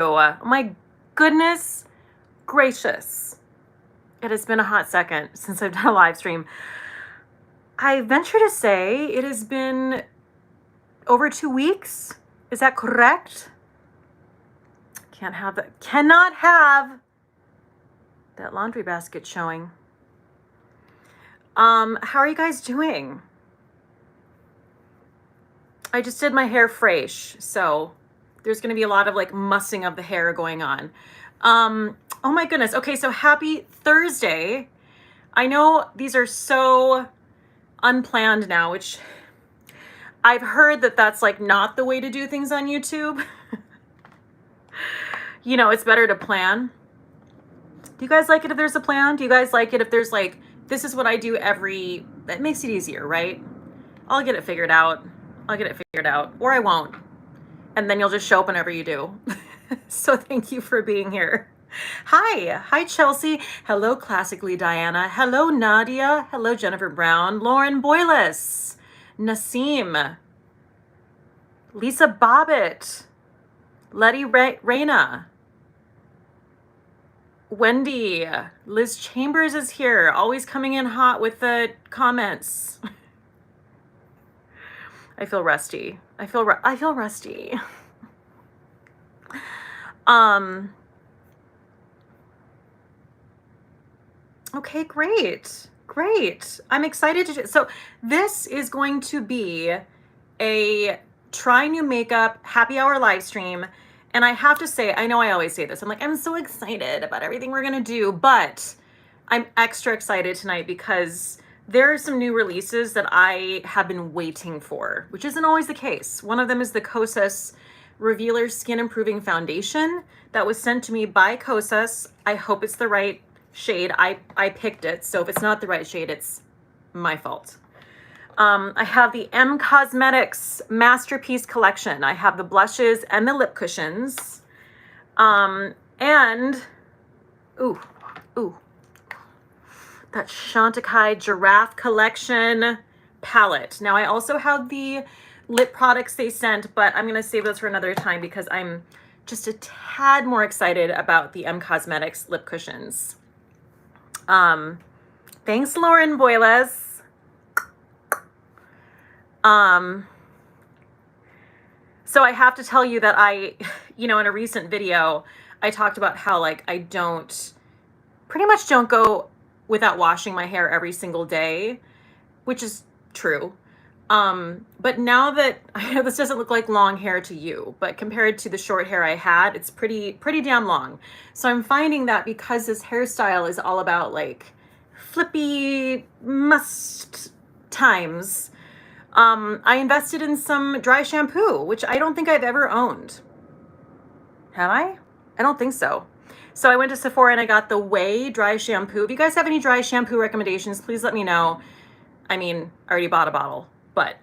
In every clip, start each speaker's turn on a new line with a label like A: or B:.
A: Oh my goodness gracious. It has been a hot second since I've done a live stream. I venture to say it has been over 2 weeks. Is that correct? Cannot have that laundry basket showing. How are you guys doing? I just did my hair fresh, so there's going to be a lot of like mussing of the hair going on. Oh my goodness. Okay, so happy Thursday. I know these are so unplanned now, which I've heard that that's like not the way to do things on YouTube. You know, it's better to plan. Do you guys like it if there's a plan? Do you guys like it if there's like, this is what I do that makes it easier, right? I'll get it figured out. Or I won't. And then you'll just show up whenever you do. So thank you for being here. Hi Chelsea. Hello Classically Diana. Hello Nadia. Hello Jennifer Brown. Lauren Boylis. Nasim. Lisa Bobbitt. Letty Reyna. Wendy. Liz Chambers is here. Always coming in hot with the comments. I feel rusty. I feel rusty. Okay, great. I'm excited to do. So this is going to be a try new makeup happy hour live stream. And I have to say, I know I always say this, I'm like, I'm so excited about everything we're gonna do, but I'm extra excited tonight because there are some new releases that I have been waiting for, which isn't always the case. One of them is the Cosus Revealer Skin Improving Foundation that was sent to me by Kosas. I hope it's the right shade. I picked it, so if it's not the right shade, it's my fault. I have the M Cosmetics Masterpiece Collection. I have the blushes and the lip cushions. And, that Chantecaille Giraffe Collection palette. Now, I also have the lip products they sent, but I'm going to save those for another time because I'm just a tad more excited about the M Cosmetics lip cushions. Thanks, Lauren Boyles. So I have to tell you that in a recent video, I talked about how like I pretty much don't go without washing my hair every single day, which is true. But now that I know this doesn't look like long hair to you, but compared to the short hair I had, it's pretty damn long. So I'm finding that because this hairstyle is all about like flippy must times, I invested in some dry shampoo, which I don't think I've ever owned. Have I? I don't think so. So I went to Sephora and I got the Way dry shampoo. If you guys have any dry shampoo recommendations, please let me know. I mean, I already bought a bottle, but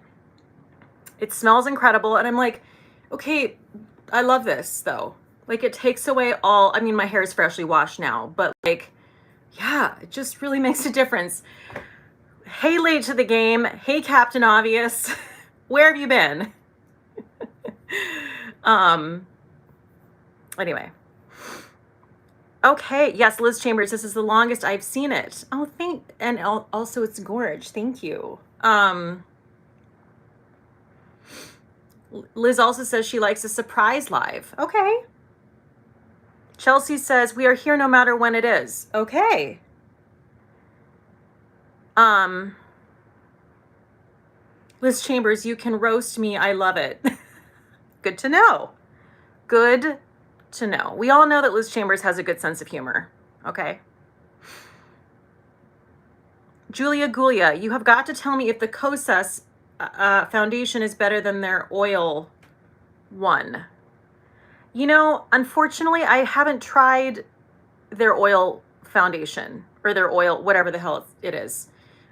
A: it smells incredible. And I'm like, okay, I love this though. Like it takes away my hair is freshly washed now, but like, yeah, it just really makes a difference. Hey, late to the game. Hey, Captain Obvious. Where have you been? Anyway. Okay. Yes, Liz Chambers. This is the longest I've seen it. Oh, and also it's gorge. Thank you. Liz also says she likes a surprise live. Okay. Chelsea says we are here no matter when it is. Okay. Liz Chambers, you can roast me. I love it. Good to know. Good to know. We all know that Liz Chambers has a good sense of humor. Okay. Julia Gulia, you have got to tell me if the Kosas foundation is better than their oil one. You know, unfortunately, I haven't tried their oil foundation or their oil, whatever the hell it is.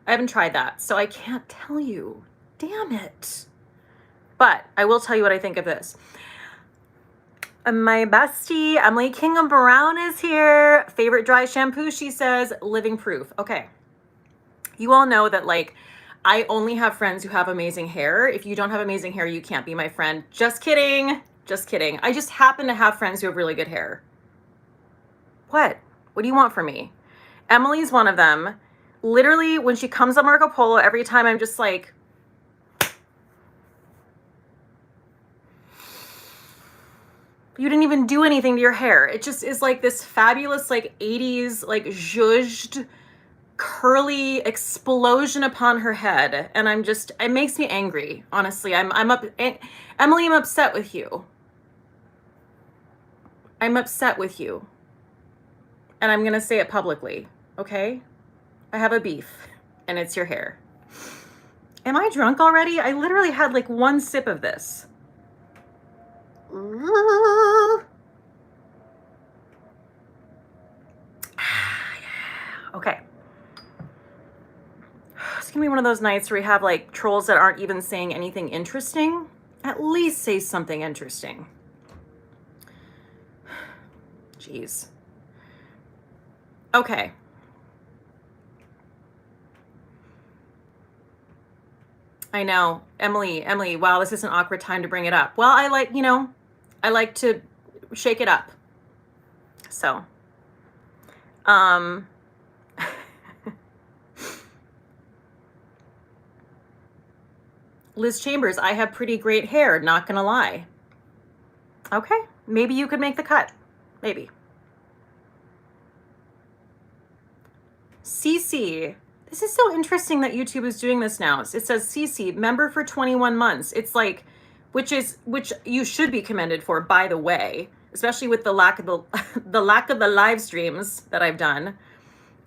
A: I haven't tried that, so I can't tell you. Damn it. But I will tell you what I think of this. My bestie, Emily King of Brown is here. Favorite dry shampoo, she says, Living Proof. Okay. You all know that, like, I only have friends who have amazing hair. If you don't have amazing hair, you can't be my friend. Just kidding. Just kidding. I just happen to have friends who have really good hair. What? What do you want from me? Emily's one of them. Literally, when she comes on Marco Polo, every time I'm just like, you didn't even do anything to your hair. It just is like this fabulous, like 80s, like zhuzhed, curly explosion upon her head. And I'm just, it makes me angry. Honestly, Emily, I'm upset with you. I'm upset with you. And I'm going to say it publicly. Okay? I have a beef, and it's your hair. Am I drunk already? I literally had like one sip of this. Okay. It's gonna be one of those nights where we have like trolls that aren't even saying anything interesting. At least say something interesting. Jeez. Okay. I know. Emily, wow, this is an awkward time to bring it up. Well, I like to shake it up. So, Liz Chambers, I have pretty great hair, not gonna lie. Okay, maybe you could make the cut. Maybe. CC, this is so interesting that YouTube is doing this now. It says CC, member for 21 months. It's like, which you should be commended for, by the way, especially with the lack of the live streams that I've done.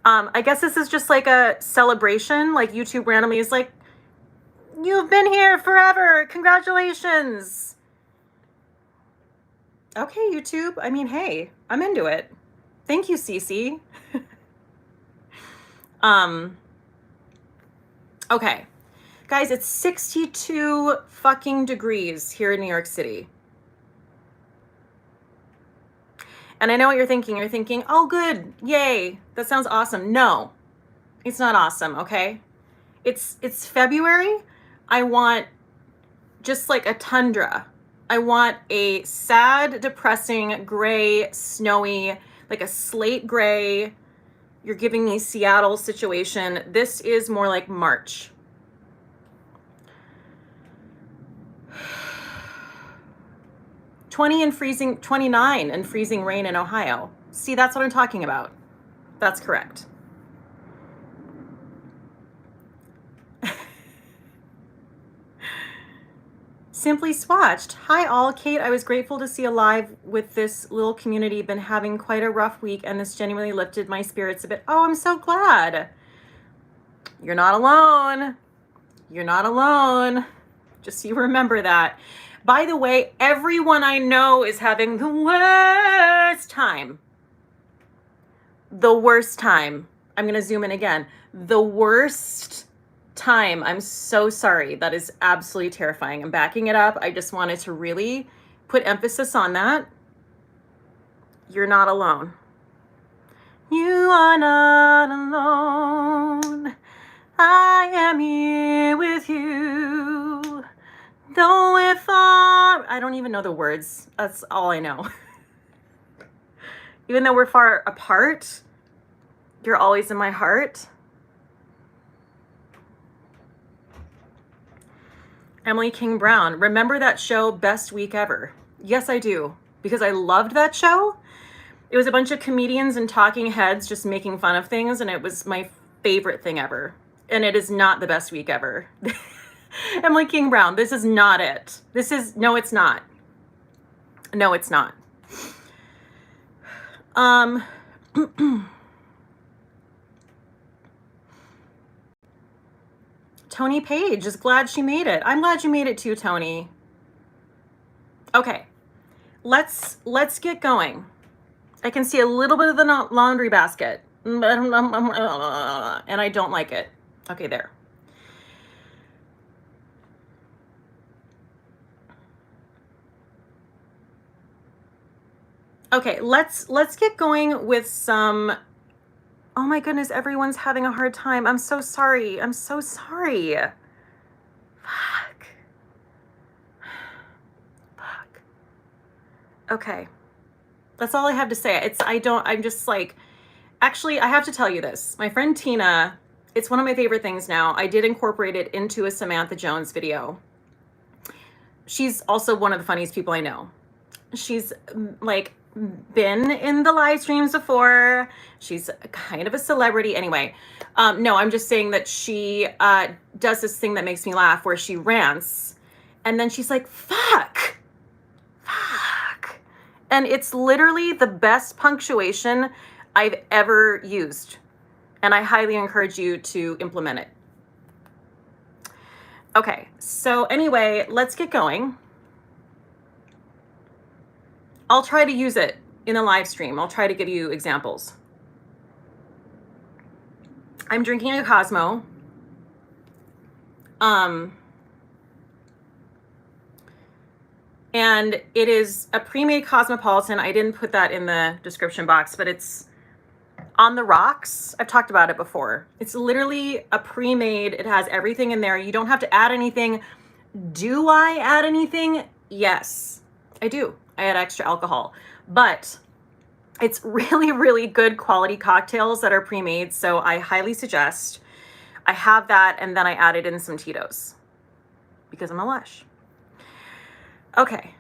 A: I guess this is just like a celebration. Like YouTube randomly is like, you've been here forever. Congratulations. Okay, YouTube. I mean, hey, I'm into it. Thank you, Cece. Okay. Guys, it's 62 fucking degrees here in New York City. And I know what you're thinking. You're thinking, oh, good. Yay. That sounds awesome. No, it's not awesome. Okay. It's February. I want just like a tundra. I want a sad, depressing, gray, snowy, like a slate gray. You're giving me Seattle situation. This is more like March. $20 and freezing, 29 and freezing rain in Ohio. See, that's what I'm talking about. That's correct. Simply Swatched. Hi all. Kate, I was grateful to see a live with this little community. Been having quite a rough week and this genuinely lifted my spirits a bit. Oh, I'm so glad. You're not alone. You're not alone. Just so you remember that. By the way, everyone I know is having the worst time. The worst time. I'm going to zoom in again. The worst time. I'm so sorry. That is absolutely terrifying. I'm backing it up. I just wanted to really put emphasis on that. You're not alone. You are not alone. I am here with you. Though we're far, I don't even know the words. That's all I know. Even though we're far apart, you're always in my heart. Emily King Brown, remember that show, Best Week Ever? Yes, I do, because I loved that show. It was a bunch of comedians and talking heads just making fun of things, and it was my favorite thing ever. And it is not the best week ever. Emily King Brown, this is not it. No, it's not. No, it's not. Tony Page is glad she made it. I'm glad you made it too, Tony. Okay, let's get going. I can see a little bit of the laundry basket, and I don't like it. Okay, there. Okay, let's get going with some. Oh my goodness, everyone's having a hard time. I'm so sorry. I'm so sorry. Fuck. Okay. That's all I have to say. I'm just like, actually, I have to tell you this. My friend Tina, it's one of my favorite things now. I did incorporate it into a Samantha Jones video. She's also one of the funniest people I know. She's like been in the live streams before. She's kind of a celebrity. Anyway, no, I'm just saying that she does this thing that makes me laugh where she rants and then she's like, fuck. And it's literally the best punctuation I've ever used. And I highly encourage you to implement it. Okay, so anyway, let's get going. I'll try to use it in a live stream. I'll try to give you examples. I'm drinking a Cosmo. And it is a pre-made Cosmopolitan. I didn't put that in the description box, but it's on the rocks. I've talked about it before. It's literally a pre-made. It has everything in there. You don't have to add anything. Do I add anything? Yes, I do. I add extra alcohol, but it's really, really good quality cocktails that are pre-made. So I highly suggest. I have that, and then I added in some Tito's because I'm a lush. Okay.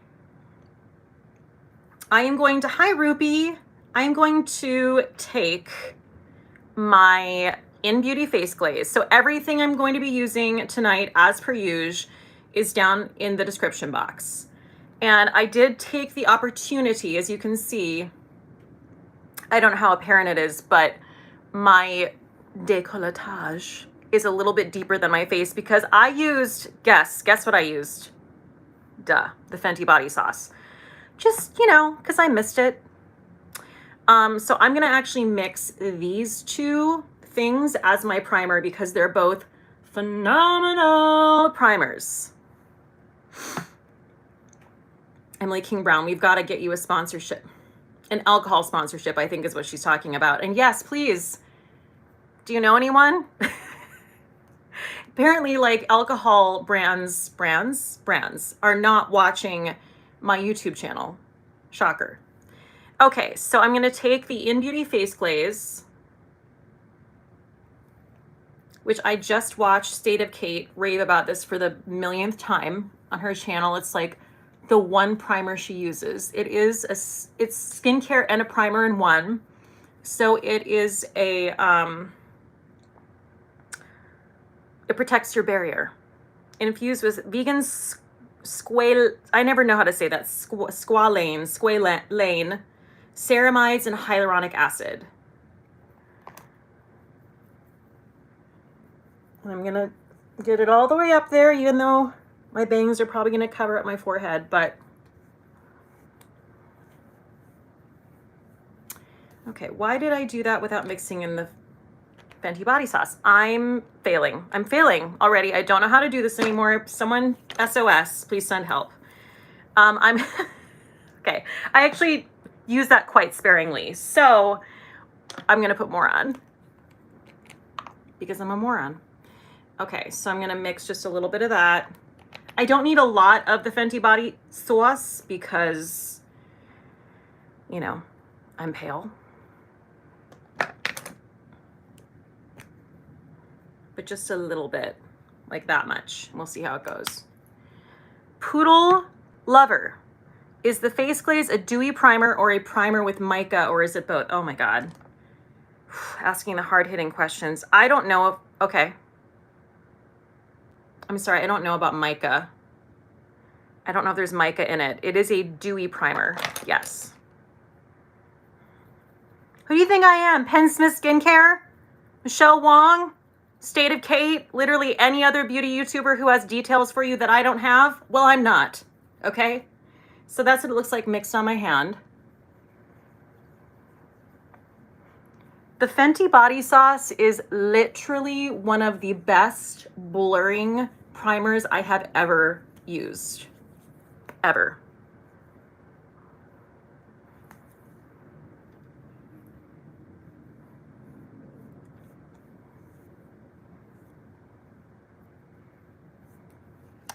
A: I am going to, hi Ruby. I'm going to take my In Beauty face glaze. So everything I'm going to be using tonight, as per usual, is down in the description box. And I did take the opportunity, as you can see, I don't know how apparent it is, but my décolletage is a little bit deeper than my face because I used, guess what I used? Duh, the Fenty body sauce. Just, you know, because I missed it. So I'm going to actually mix these two things as my primer because they're both phenomenal primers. Emily King Brown, we've got to get you a sponsorship. An alcohol sponsorship, I think is what she's talking about. And yes, please. Do you know anyone? Apparently, like, alcohol brands are not watching my YouTube channel. Shocker. Okay, so I'm going to take the In Beauty face glaze, which I just watched State of Cate rave about this for the millionth time on her channel. It's like the one primer she uses. It's skincare and a primer in one. So it is it protects your barrier. Infused with vegan I never know how to say that, squalane, ceramides, and hyaluronic acid. And I'm gonna get it all the way up there, even though my bangs are probably gonna cover up my forehead, but okay, why did I do that without mixing in the Fenty body sauce? I'm failing already. I don't know how to do this anymore. Someone SOS, please send help. I'm okay. I actually use that quite sparingly. So I'm going to put more on because I'm a moron. Okay. So I'm going to mix just a little bit of that. I don't need a lot of the Fenty body sauce because, you know, I'm pale. But just a little bit, like that much. We'll see how it goes. Poodle Lover. Is the face glaze a dewy primer or a primer with mica, or is it both? Oh my God. Asking the hard-hitting questions. I don't know if, okay. I'm sorry, I don't know about mica. I don't know if there's mica in it. It is a dewy primer, yes. Who do you think I am? Penn Smith Skincare? Michelle Wong? State of Cate, literally any other beauty YouTuber who has details for you that I don't have? Well, I'm not, okay? So that's what it looks like mixed on my hand. The Fenty body sauce is literally one of the best blurring primers I have ever used, ever.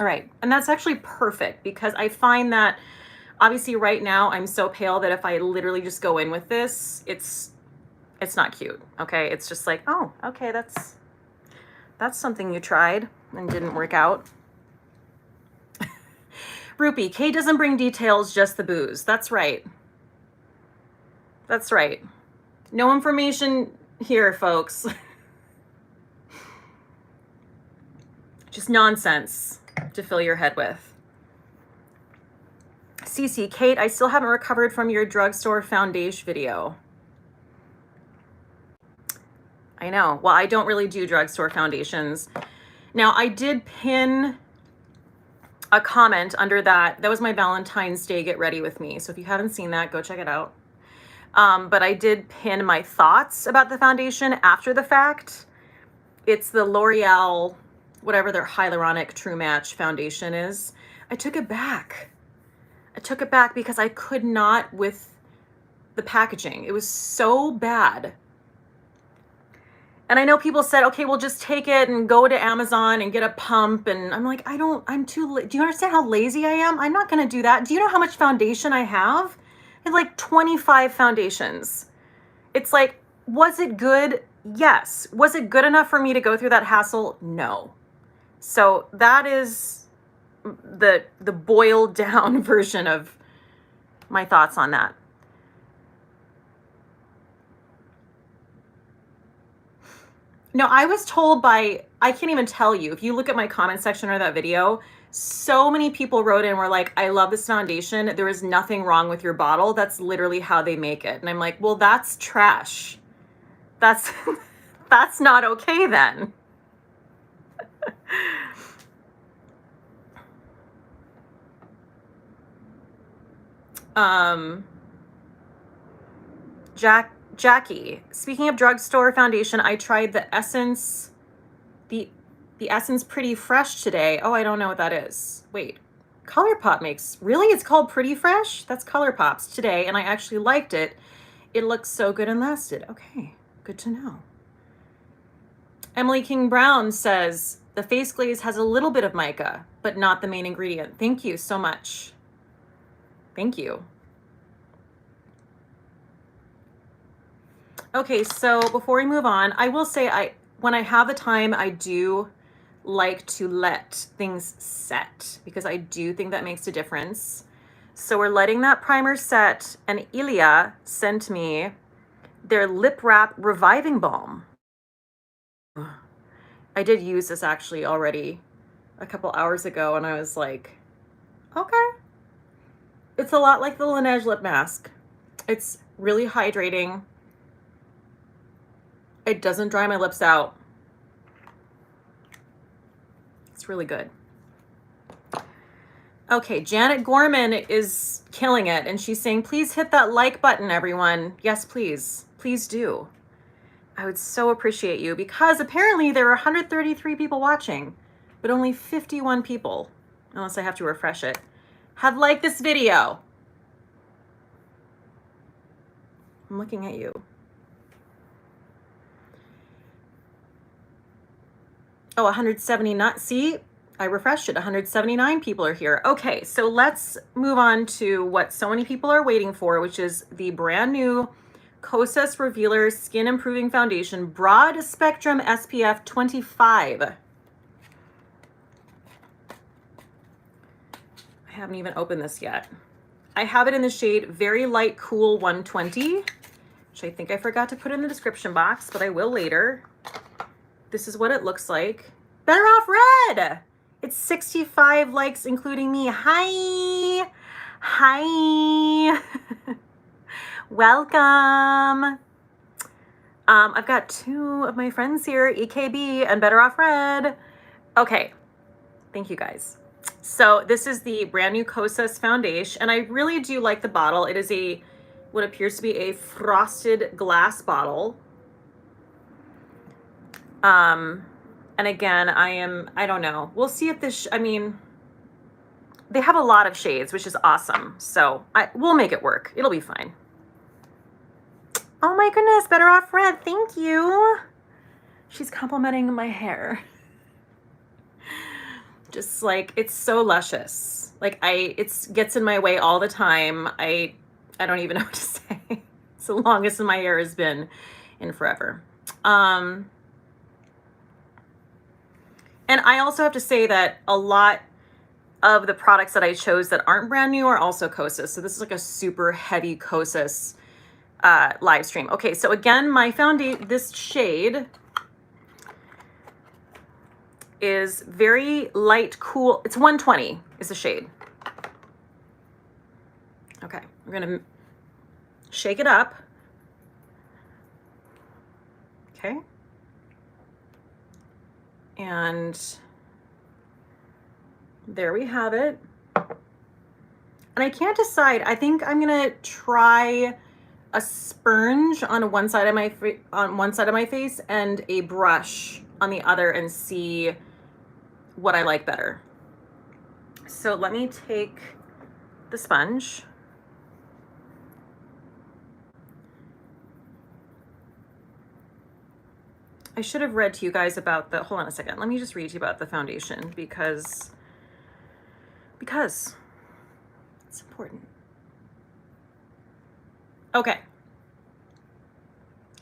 A: All right, and that's actually perfect because I find that Obviously right now I'm so pale that if I literally just go in with this, it's not cute. Okay. It's just like, oh, okay. That's something you tried and didn't work out. Rupee, Kate doesn't bring details, just the booze. That's right. That's right. No information here, folks. Just nonsense to fill your head with. Cece, Kate, I still haven't recovered from your drugstore foundation video. I know. Well, I don't really do drugstore foundations. Now, I did pin a comment under that. That was my Valentine's Day Get Ready With Me. So if you haven't seen that, go check it out. But I did pin my thoughts about the foundation after the fact. It's the L'Oreal, whatever their Hyaluronic True Match foundation is. I took it back. I took it back because I could not with the packaging. It was so bad. And I know people said, okay, well, just take it and go to Amazon and get a pump. And I'm like, I'm too, do you understand how lazy I am? I'm not going to do that. Do you know how much foundation I have? I have like 25 foundations. It's like, was it good? Yes. Was it good enough for me to go through that hassle? No. So that is the boiled down version of my thoughts on that. No, I was told by, I can't even tell you, if you look at my comment section or that video, so many people wrote in and were like, I love this foundation. There is nothing wrong with your bottle. That's literally how they make it. And I'm like, well, that's trash. That's, that's not okay then. Jackie, speaking of drugstore foundation, I tried the Essence, the Essence Pretty Fresh today. Oh, I don't know what that is. Wait, ColourPop makes, really? It's called Pretty Fresh? That's ColourPop's today, and I actually liked it. It looks so good and lasted. Okay, good to know. Emily King Brown says, the face glaze has a little bit of mica, but not the main ingredient. Thank you so much. Thank you. Okay, so before we move on, I will say when I have the time, I do like to let things set because I do think that makes a difference. So we're letting that primer set, and Ilya sent me their Lip Wrap Reviving Balm. I did use this actually already a couple hours ago, and I was like, okay. It's a lot like the Laneige lip mask. It's really hydrating. It doesn't dry my lips out. It's really good. Okay, Janet Gorman is killing it, and she's saying, please hit that like button, everyone. Yes, please. Please do. I would so appreciate you, because apparently there are 133 people watching, but only 51 people, unless I have to refresh it, have liked this video. I'm looking at you. Oh, 179. See, I refreshed it. 179 people are here. Okay, so let's move on to what so many people are waiting for, which is the brand new Kosas Revealer Skin Improving Foundation Broad Spectrum SPF 25. I haven't even opened this yet. I have it in the shade Very Light Cool 120, which I think I forgot to put in the description box, but I will later. This is what it looks like. Better Off Red. It's 65 likes, including me. Hi. Hi. Welcome. I've got two of my friends here, EKB and Better Off Red. Okay. Thank you guys. So this is the brand new Kosas foundation, and I really do like the bottle. It is what appears to be a frosted glass bottle. And again, I don't know. We'll see if this, I mean, they have a lot of shades, which is awesome. So we'll make it work. It'll be fine. Oh my goodness, Better Off Red. Thank you. She's complimenting my hair. Just like, it's so luscious. Like it gets in my way all the time. I don't even know what to say. It's the longest my hair has been in forever. And I also have to say that a lot of the products that I chose that aren't brand new are also Cosus. So this is like a super heavy Cosus live stream. Okay, so again, my foundation, this shade is very light, cool. It's 120 is the shade. Okay, we're gonna shake it up. Okay. And there we have it. And I can't decide. I think I'm gonna try a sponge on one side of my face and a brush on the other and see what I like better. So let me take the sponge. I should have read to you guys about the, hold on a second. Let me just read to you about the foundation because it's important. Okay.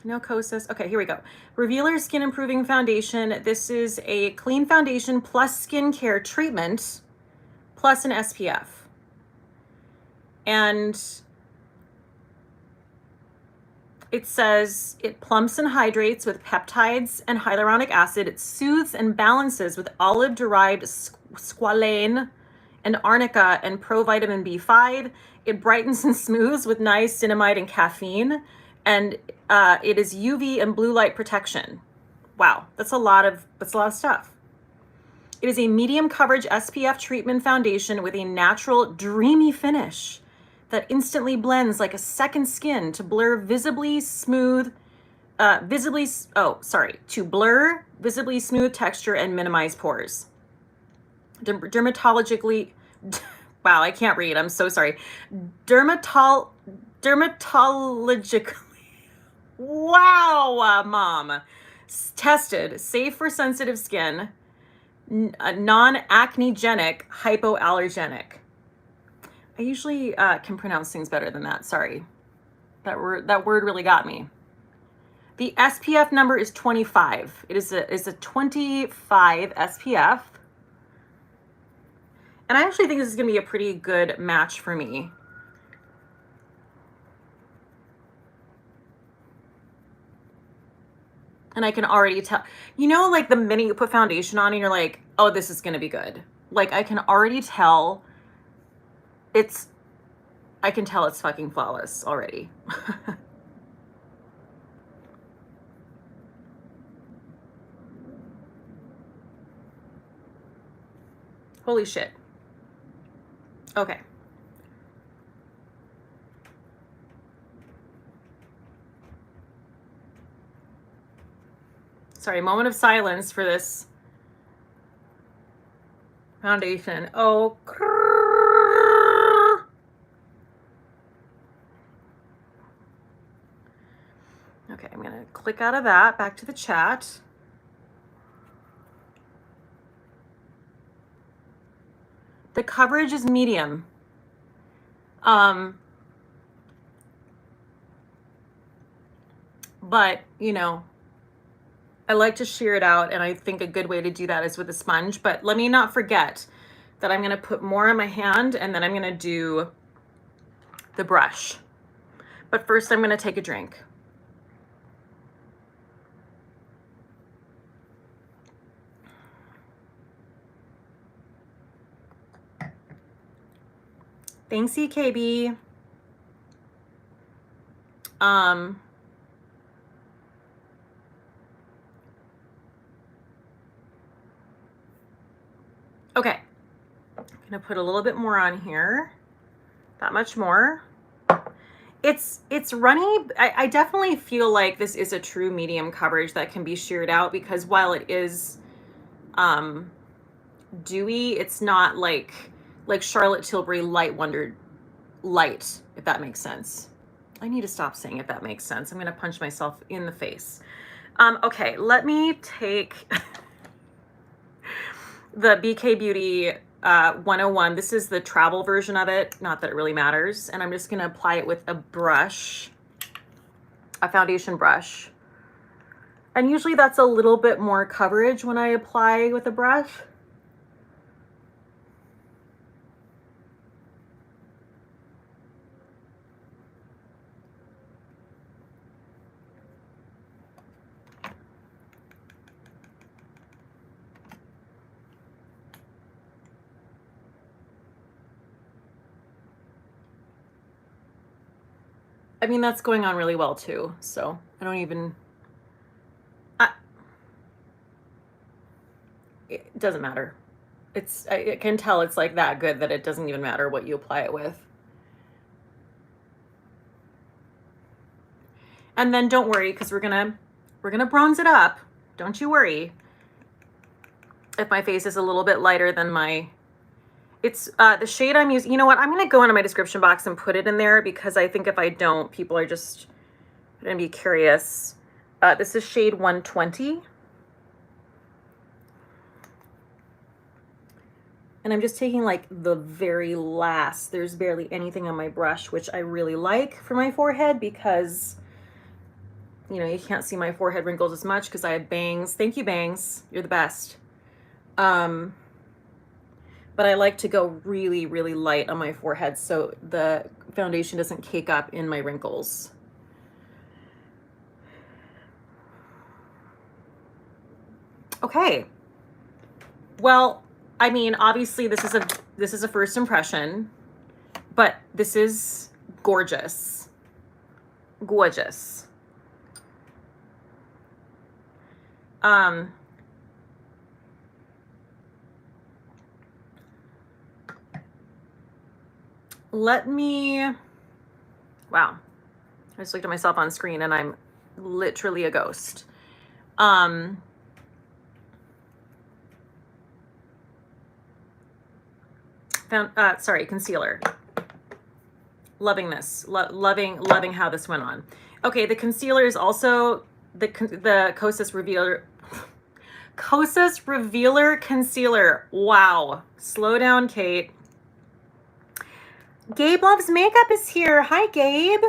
A: No Cosus. Okay, here we go. Revealer Skin Improving Foundation. This is a clean foundation plus skincare treatment plus an SPF. And it says it plumps and hydrates with peptides and hyaluronic acid. It soothes and balances with olive-derived squalane and arnica and provitamin B5. It brightens and smooths with niacinamide and caffeine. And it is UV and blue light protection. Wow, that's a lot of stuff. It is a medium coverage SPF treatment foundation with a natural dreamy finish that instantly blends like a second skin to blur visibly smooth visibly smooth texture and minimize pores. Dermatologically, wow, I can't read. I'm so sorry. Dermatologically, wow, mom. Tested, safe for sensitive skin, non-acnegenic, hypoallergenic. I usually can pronounce things better than that. Sorry. That word really got me. The SPF number is 25. It is a 25 SPF. And I actually think this is going to be a pretty good match for me. And I can already tell, you know, like the minute you put foundation on and you're like, oh, this is going to be good. Like I can already tell I can tell it's fucking flawless already. Holy shit. Okay. Sorry, moment of silence for this foundation. Oh, okay, I'm gonna click out of that, back to the chat. The coverage is medium. But, you know, I like to shear it out, and I think a good way to do that is with a sponge. But let me not forget that I'm gonna put more on my hand, and then I'm gonna do the brush. But first I'm gonna take a drink. Thanks, EKB. Okay, I'm gonna put a little bit more on here, that much more. It's runny. I definitely feel like this is a true medium coverage that can be sheared out, because while it is dewy, it's not like Charlotte Tilbury Light Wonder Light, if that makes sense. I need to stop saying if that makes sense. I'm gonna punch myself in the face. Okay, let me take the BK Beauty 101. This is the travel version of it. Not that it really matters. And I'm just going to apply it with a brush, a foundation brush. And usually that's a little bit more coverage when I apply with a brush. I mean, that's going on really well too. So I don't even, it doesn't matter. I can tell it's like that good that it doesn't even matter what you apply it with. And then don't worry, because we're gonna bronze it up. Don't you worry. If my face is a little bit lighter than my, it's the shade I'm using. You know what? I'm gonna go into my description box and put it in there, because I think if I don't, people are just gonna be curious. This is shade 120. And I'm just taking like the very last, there's barely anything on my brush, which I really like for my forehead, because you know, you can't see my forehead wrinkles as much because I have bangs. Thank you, bangs. You're the best. But I like to go really, really light on my forehead so the foundation doesn't cake up in my wrinkles. Okay. Well, I mean, obviously this is a first impression, but this is gorgeous. Gorgeous. Let me, wow. I just looked at myself on screen and I'm literally a ghost. Sorry, concealer. Loving this, loving how this went on. Okay, the concealer is also the Kosas Revealer Concealer. Wow. Slow down, Kate. Gabe Loves Makeup is here. Hi, Gabe.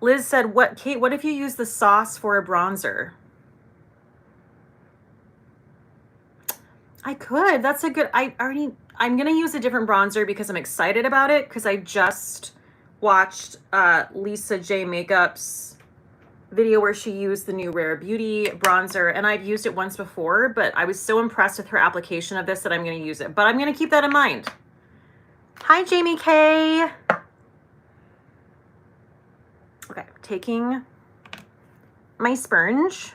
A: Liz said, "What, Kate, what if you use the sauce for a bronzer?" I could. That's a good, I'm going to use a different bronzer because I'm excited about it, because I just watched Lisa J Makeup's video where she used the new Rare Beauty bronzer, and I've used it once before, but I was so impressed with her application of this that I'm going to use it. But I'm going to keep that in mind. Hi, Jamie K. Okay, taking my sponge.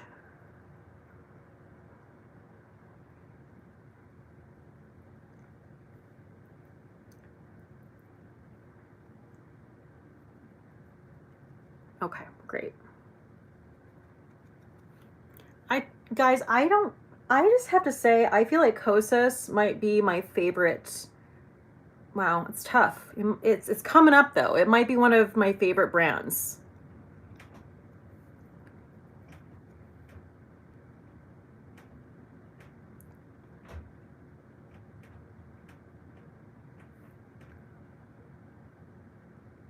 A: Okay, great. Guys, I just have to say, I feel like Cosus might be my favorite. Wow, it's tough. It's coming up though. It might be one of my favorite brands.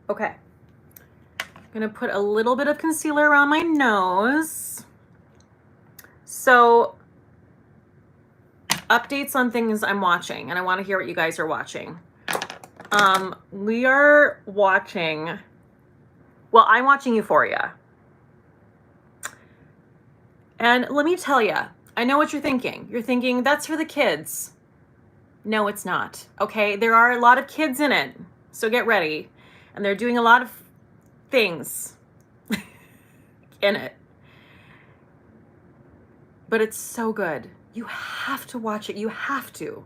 A: Okay. I'm gonna put a little bit of concealer around my nose. So, updates on things I'm watching, and I want to hear what you guys are watching. We are watching, well, I'm watching Euphoria. And let me tell you, I know what you're thinking. You're thinking, that's for the kids. No, it's not. Okay, there are a lot of kids in it, so get ready. And they're doing a lot of things in it. But it's so good. You have to watch it. You have to.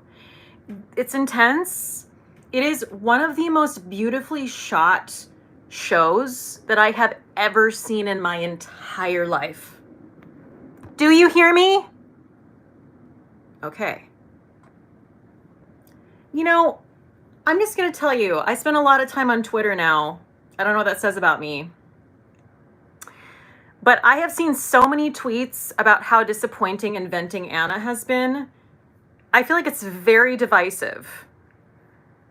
A: It's intense. It is one of the most beautifully shot shows that I have ever seen in my entire life. Do you hear me? Okay. You know, I'm just going to tell you, I spend a lot of time on Twitter now. I don't know what that says about me. But I have seen so many tweets about how disappointing Inventing Anna has been. I feel like it's very divisive.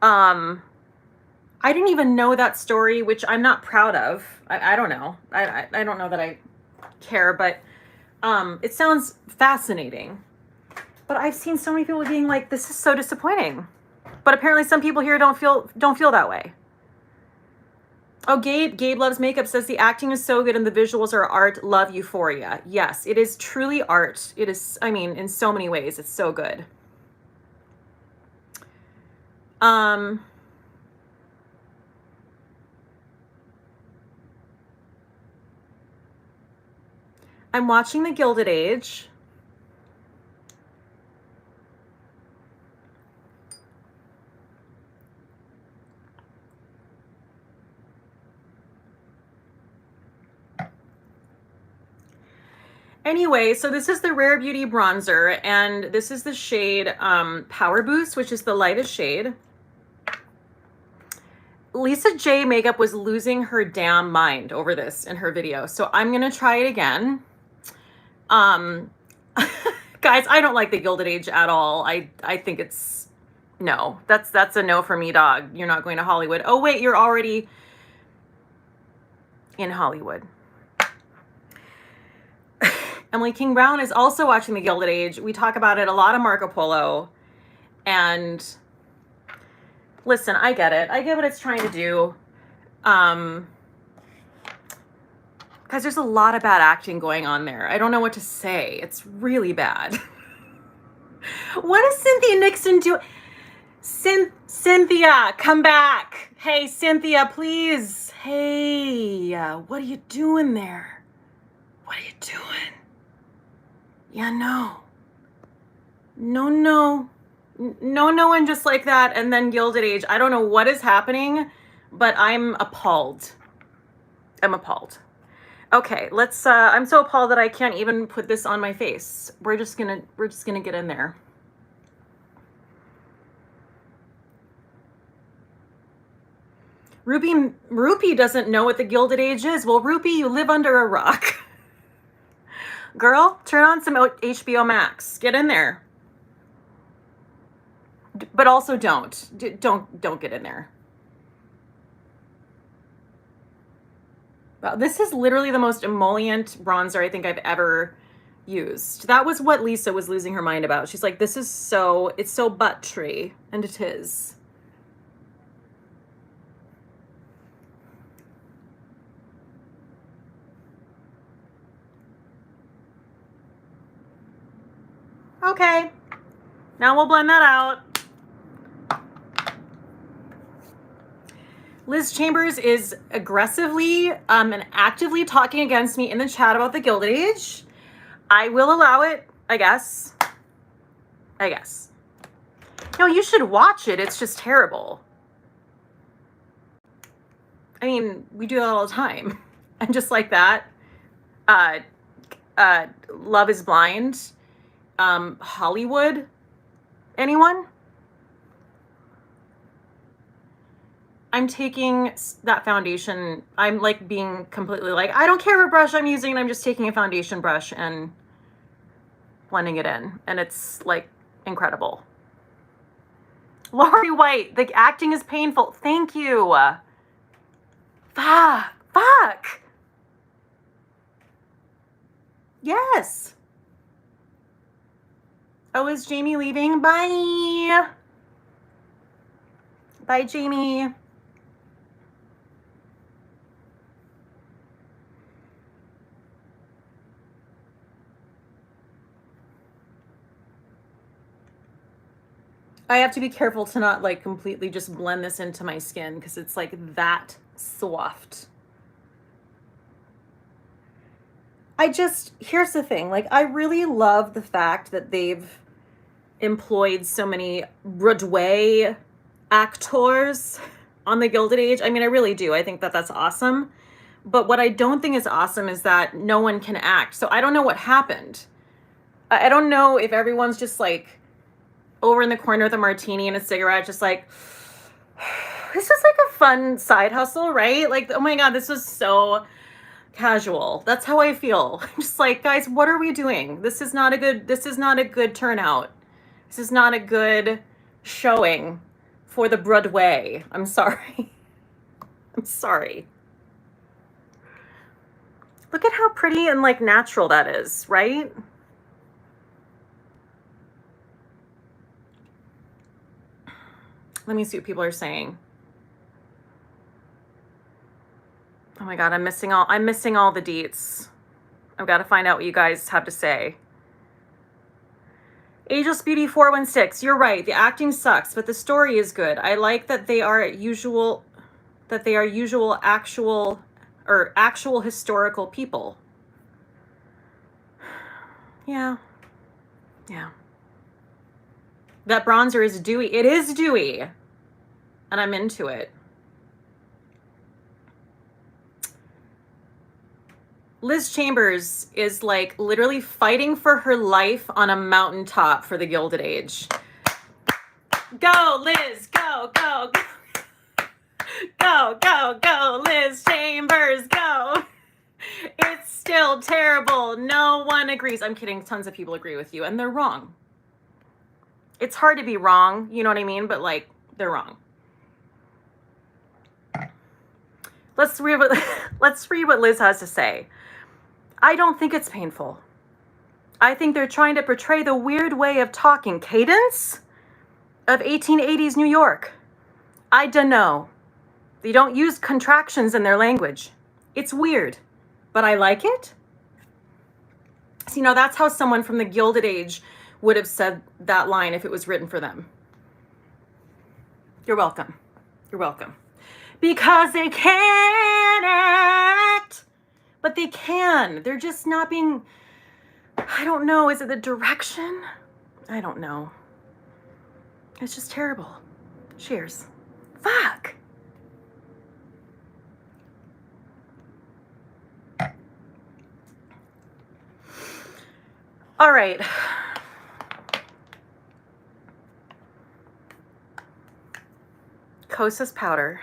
A: I didn't even know that story, which I'm not proud of. I don't know. I don't know that I care, but it sounds fascinating. But I've seen so many people being like, this is so disappointing. But apparently some people here don't feel that way. Oh, Gabe Loves Makeup says the acting is so good and the visuals are art. Love Euphoria. Yes, it is truly art. It is, I mean, in so many ways, it's so good. I'm watching The Gilded Age. Anyway, so this is the Rare Beauty bronzer, and this is the shade Power Boost, which is the lightest shade. Lisa J Makeup was losing her damn mind over this in her video, so I'm gonna try it again. Guys, I don't like The Gilded Age at all. I think it's no. That's a no for me, dog. You're not going to Hollywood. Oh wait, you're already in Hollywood. Emily King Brown is also watching The Gilded Age. We talk about it a lot of Marco Polo. And listen, I get it. I get what it's trying to do. Because there's a lot of bad acting going on there. I don't know what to say. It's really bad. What is Cynthia Nixon doing? Cynthia, come back. Hey, Cynthia, please. Hey, what are you doing there? What are you doing? Yeah, no, and just like that, and then Gilded Age. I don't know what is happening, but I'm appalled. Okay, let's. I'm so appalled that I can't even put this on my face. We're just gonna get in there. Rupi doesn't know what the Gilded Age is. Well, Rupi, you live under a rock. Girl, turn on some HBO Max. Get in there. But also don't get in there. Wow, this is literally the most emollient bronzer I think I've ever used. That was what Lisa was losing her mind about. She's like, it's so buttery, and it is. Okay, now we'll blend that out. Liz Chambers is aggressively and actively talking against me in the chat about the Gilded Age. I will allow it, I guess. No, you should watch it. It's just terrible. I mean, we do that all the time. And just like that, Love is Blind. Hollywood, anyone? I'm taking that foundation. I'm like being completely like, I don't care what brush I'm using. I'm just taking a foundation brush and blending it in. And it's like incredible. Laurie White, the acting is painful. Thank you. Fuck. Yes. Oh, is Jamie leaving? Bye. Bye, Jamie. I have to be careful to not like completely just blend this into my skin because it's like that soft. Here's the thing, like I really love the fact that they've employed so many Broadway actors on the Gilded Age. I mean, I really do. I think that that's awesome. But what I don't think is awesome is that no one can act. So I don't know what happened. I don't know if everyone's just like over in the corner with a martini and a cigarette, just like, this was like a fun side hustle, right? Like, oh my God, this was so casual. That's how I feel. I'm just like, guys, what are we doing? This is not a good turnout. This is not a good showing for the Broadway. I'm sorry. I'm sorry. Look at how pretty and like natural that is, right? Let me see what people are saying. Oh my God, I'm missing all the deets. I've got to find out what you guys have to say. Ageless Beauty 416, you're right. The acting sucks, but the story is good. I like that they are actual historical people. Yeah. Yeah. That bronzer is dewy. It is dewy. And I'm into it. Liz Chambers is like literally fighting for her life on a mountaintop for the Gilded Age. Go, Liz, go, go, go. Go, go, go, Liz Chambers, go. It's still terrible. No one agrees. I'm kidding. Tons of people agree with you, and they're wrong. It's hard to be wrong, you know what I mean? But like, they're wrong. Let's read what Liz has to say. I don't think it's painful. I think they're trying to portray the weird way of talking cadence of 1880s New York. I dunno. They don't use contractions in their language. It's weird, but I like it. So, you know, that's how someone from the Gilded Age would have said that line if it was written for them. You're welcome. You're welcome. Because they can act, but they can. They're just not being, I don't know. Is it the direction? I don't know. It's just terrible. Cheers. Fuck. All right. Cosus powder.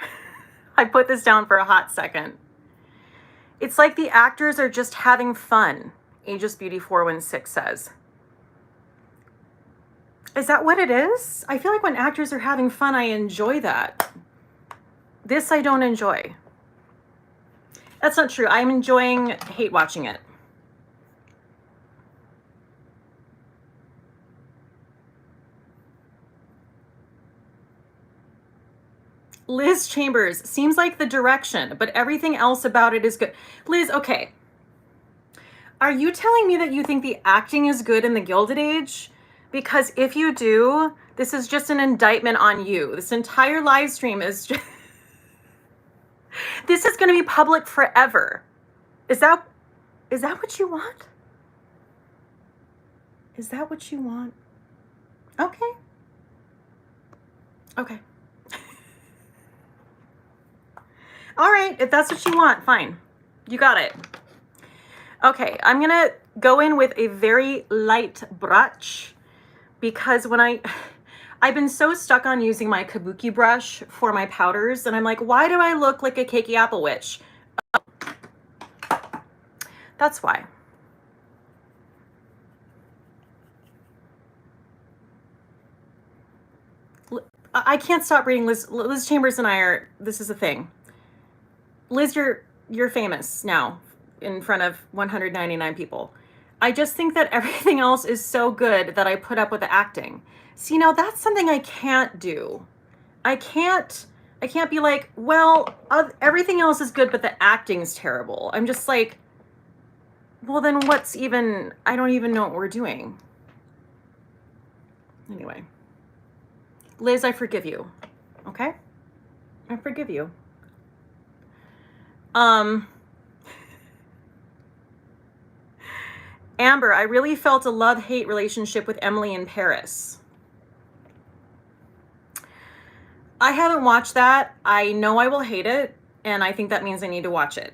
A: I put this down for a hot second. It's like the actors are just having fun, Ageless Beauty 416 says. Is that what it is? I feel like when actors are having fun, I enjoy that. This I don't enjoy. That's not true. I'm enjoying hate watching it. Liz Chambers, seems like the direction, but everything else about it is good. Liz, okay. Are you telling me that you think the acting is good in the Gilded Age? Because if you do, this is just an indictment on you. This entire live stream is just... This is going to be public forever. Is that what you want? Is that what you want? Okay. Okay. All right, if that's what you want, fine. You got it. Okay, I'm gonna go in with a very light brush because when I've been so stuck on using my kabuki brush for my powders, and I'm like, why do I look like a cakey apple witch? Oh, that's why. I can't stop reading Liz Chambers and I are, this is a thing. Liz, you're famous now in front of 199 people. I just think that everything else is so good that I put up with the acting. See, now that's something I can't do. I can't be like, well, everything else is good, but the acting's terrible. I'm just like, well, then what's even, I don't even know what we're doing. Anyway, Liz, I forgive you. Okay? I forgive you. Amber, I really felt a love-hate relationship with Emily in Paris. I haven't watched that. I know I will hate it, and I think that means I need to watch it.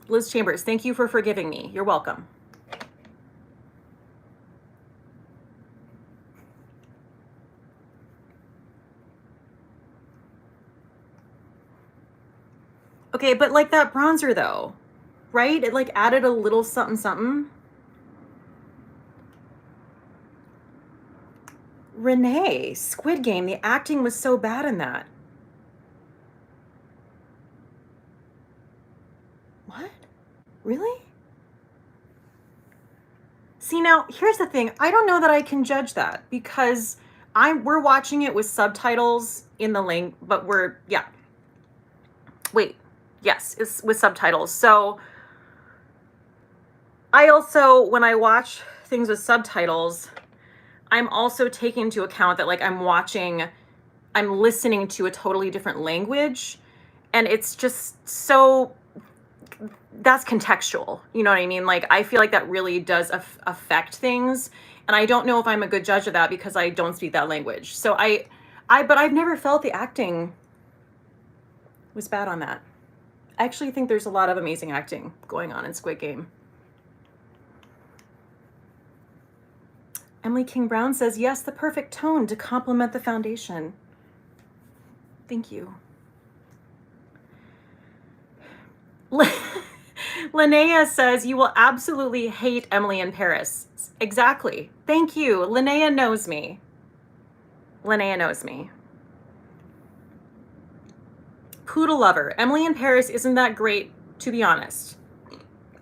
A: Liz Chambers, thank you for forgiving me. You're welcome. Okay, but like that bronzer though, right? It like added a little something something. Renee, Squid Game, the acting was so bad in that. What? Really? See, now here's the thing. I don't know that I can judge that because we're watching it with subtitles in the link, but yes, it's with subtitles. So I also, when I watch things with subtitles, I'm also taking into account that like I'm listening to a totally different language, and it's just so, that's contextual. You know what I mean? Like, I feel like that really does affect things. And I don't know if I'm a good judge of that because I don't speak that language. So but I've never felt the acting was bad on that. I actually think there's a lot of amazing acting going on in Squid Game. Emily King Brown says, yes, the perfect tone to complement the foundation. Thank you. Linnea says, you will absolutely hate Emily in Paris. Exactly. Thank you. Linnea knows me. Linnea knows me. Poodle lover. Emily in Paris isn't that great, to be honest.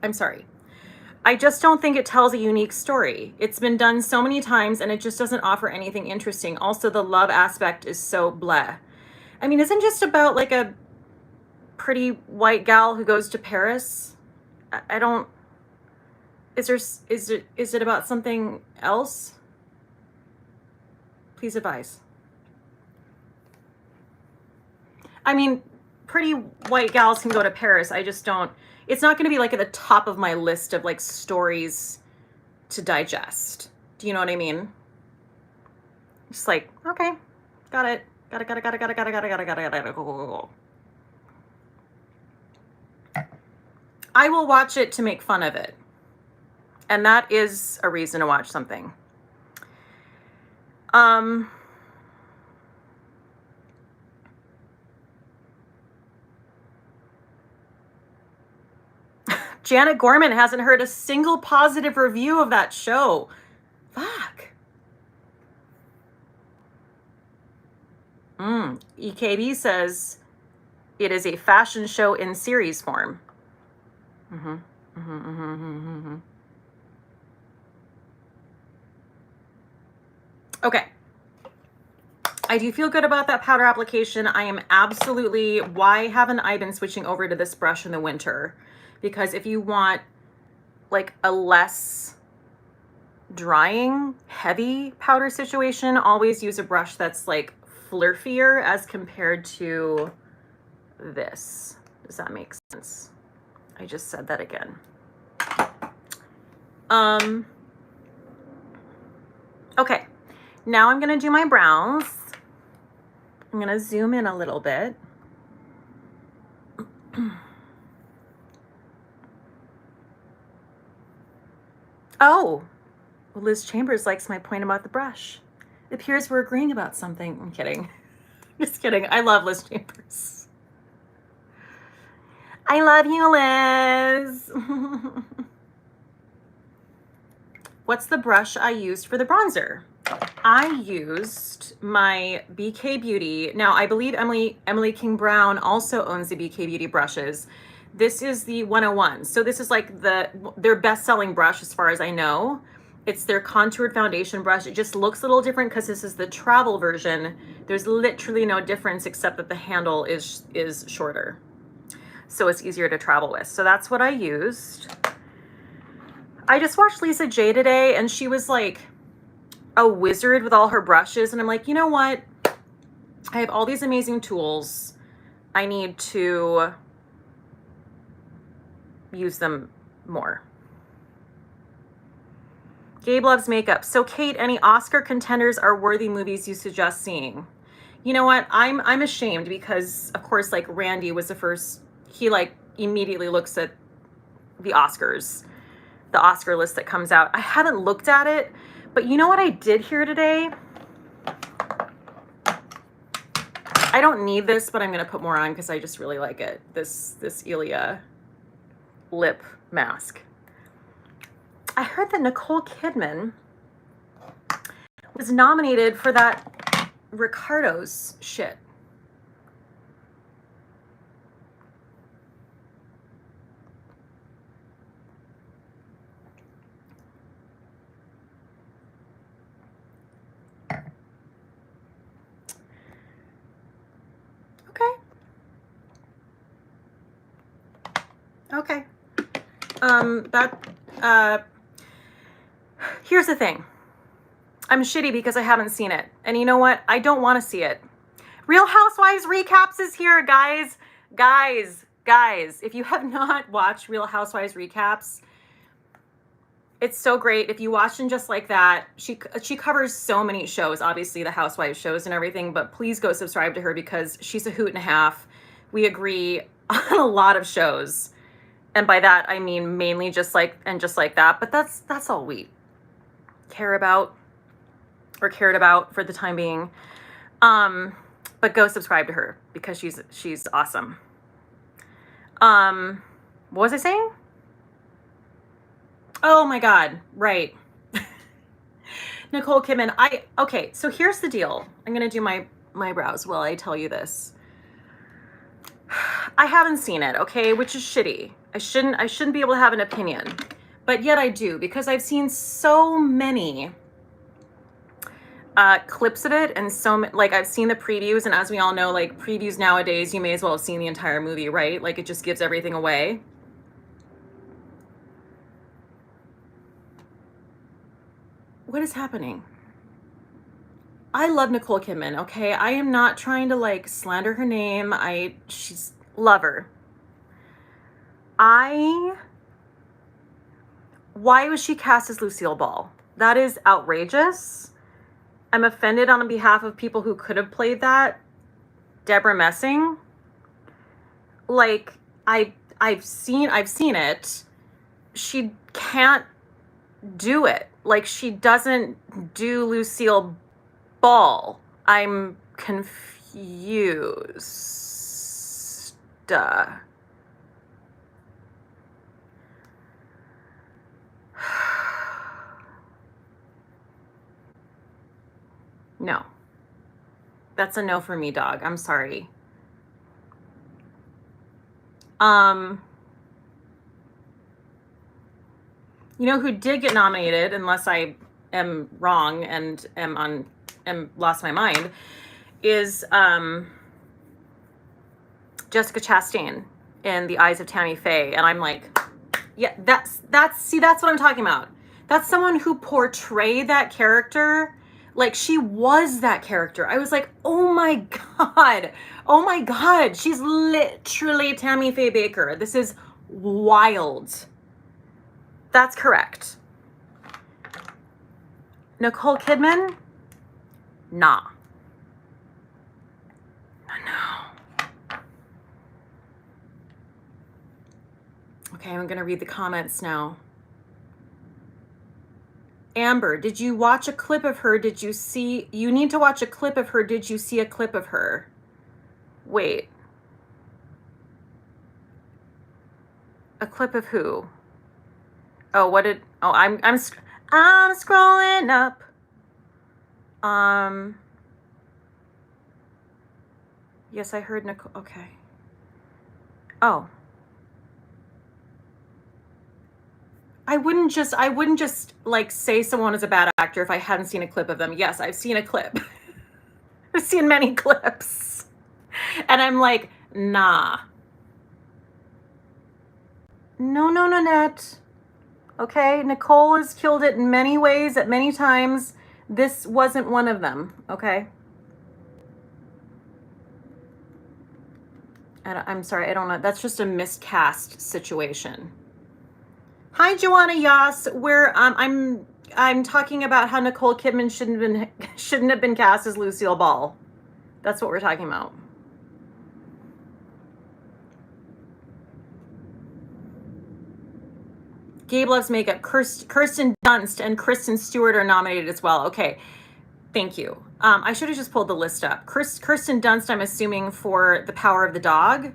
A: I'm sorry. I just don't think it tells a unique story. It's been done so many times and it just doesn't offer anything interesting. Also, the love aspect is so bleh. I mean, isn't just about like a pretty white gal who goes to Paris? I don't, is it about something else? Please advise. I mean, pretty white gals can go to Paris. I just don't, it's not going to be like at the top of my list of like stories to digest. Do you know what I mean? Just like, okay, got it. Got it. Go. I will watch it to make fun of it. And that is a reason to watch something. Janet Gorman hasn't heard a single positive review of that show. Fuck. EKB says it is a fashion show in series form. Okay. I do feel good about that powder application. I am absolutely, why haven't I been switching over to this brush in the winter? Because if you want like a less drying, heavy powder situation, always use a brush that's like fluffier as compared to this. Does that make sense? I just said that again. Okay, now I'm gonna do my brows. I'm gonna zoom in a little bit. Oh, well, Liz Chambers likes my point about the brush. It appears we're agreeing about something. I'm kidding. Just kidding. I love Liz Chambers. I love you, Liz. What's the brush I used for the bronzer? I used my BK Beauty. Now, I believe Emily King Brown also owns the BK Beauty brushes. This is the 101. So this is like their best-selling brush as far as I know. It's their contoured foundation brush. It just looks a little different because this is the travel version. There's literally no difference except that the handle is shorter. So it's easier to travel with. So that's what I used. I just watched Lisa J today and she was like a wizard with all her brushes. And I'm like, you know what? I have all these amazing tools. I need to use them more. Gabe loves makeup. So Kate, any Oscar contenders or worthy movies you suggest seeing? You know what? I'm ashamed because of course like Randy was the first, he like immediately looks at the Oscars, the Oscar list that comes out. I haven't looked at it, but you know what I did hear today? I don't need this, but I'm going to put more on because I just really like it. This Ilia lip mask. I heard that Nicole Kidman was nominated for that Ricardo's shit. Okay. Here's the thing. I'm shitty because I haven't seen it. And you know what? I don't want to see it. Real Housewives Recaps is here, guys. Guys. If you have not watched Real Housewives Recaps, it's so great. If you watch them just like that, she covers so many shows, obviously the Housewives shows and everything, but please go subscribe to her because she's a hoot and a half. We agree on a lot of shows. And by that, I mean mainly just like that. But that's all we care about or cared about for the time being. But go subscribe to her because she's awesome. What was I saying? Oh my God, right. Nicole Kidman. Okay, so here's the deal. I'm gonna do my brows while I tell you this. I haven't seen it, okay, which is shitty. I shouldn't be able to have an opinion, but yet I do because I've seen so many clips of it, and I've seen the previews, and as we all know, like previews nowadays, you may as well have seen the entire movie, right? Like it just gives everything away. What is happening? I love Nicole Kidman, okay? I am not trying to like slander her name. She's love her. Why was she cast as Lucille Ball? That is outrageous. I'm offended on behalf of people who could have played that. Deborah Messing. Like, I've seen it. She can't do it. Like, she doesn't do Lucille Ball. I'm confused. No. That's a no for me, dog. I'm sorry. You know who did get nominated, unless I am wrong and am lost my mind, is Jessica Chastain in The Eyes of Tammy Faye. And I'm like, yeah, that's what I'm talking about. That's someone who portrayed that character like she was that character. I was like, oh my God, she's literally Tammy Faye Baker. This is wild. That's correct. Nicole Kidman? Nah. No. Okay, I'm gonna read the comments now. Amber, did you watch a clip of her? You need to watch a clip of her. Did you see a clip of her? Wait. A clip of who? Oh, I'm scrolling up. Yes, I heard Nicole. Okay. Oh. I wouldn't just like say someone is a bad actor if I hadn't seen a clip of them. Yes, I've seen a clip. I've seen many clips. And I'm like, nah. No, Nanette. Okay, Nicole has killed it in many ways at many times. This wasn't one of them, okay? I'm sorry, I don't know. That's just a miscast situation. Hi, Joanna Yas. Where I'm talking about how Nicole Kidman shouldn't have been cast as Lucille Ball. That's what we're talking about. Gabe loves makeup. Kirsten Dunst and Kristen Stewart are nominated as well. Okay, thank you. I should have just pulled the list up. Kirsten Dunst, I'm assuming, for The Power of the Dog.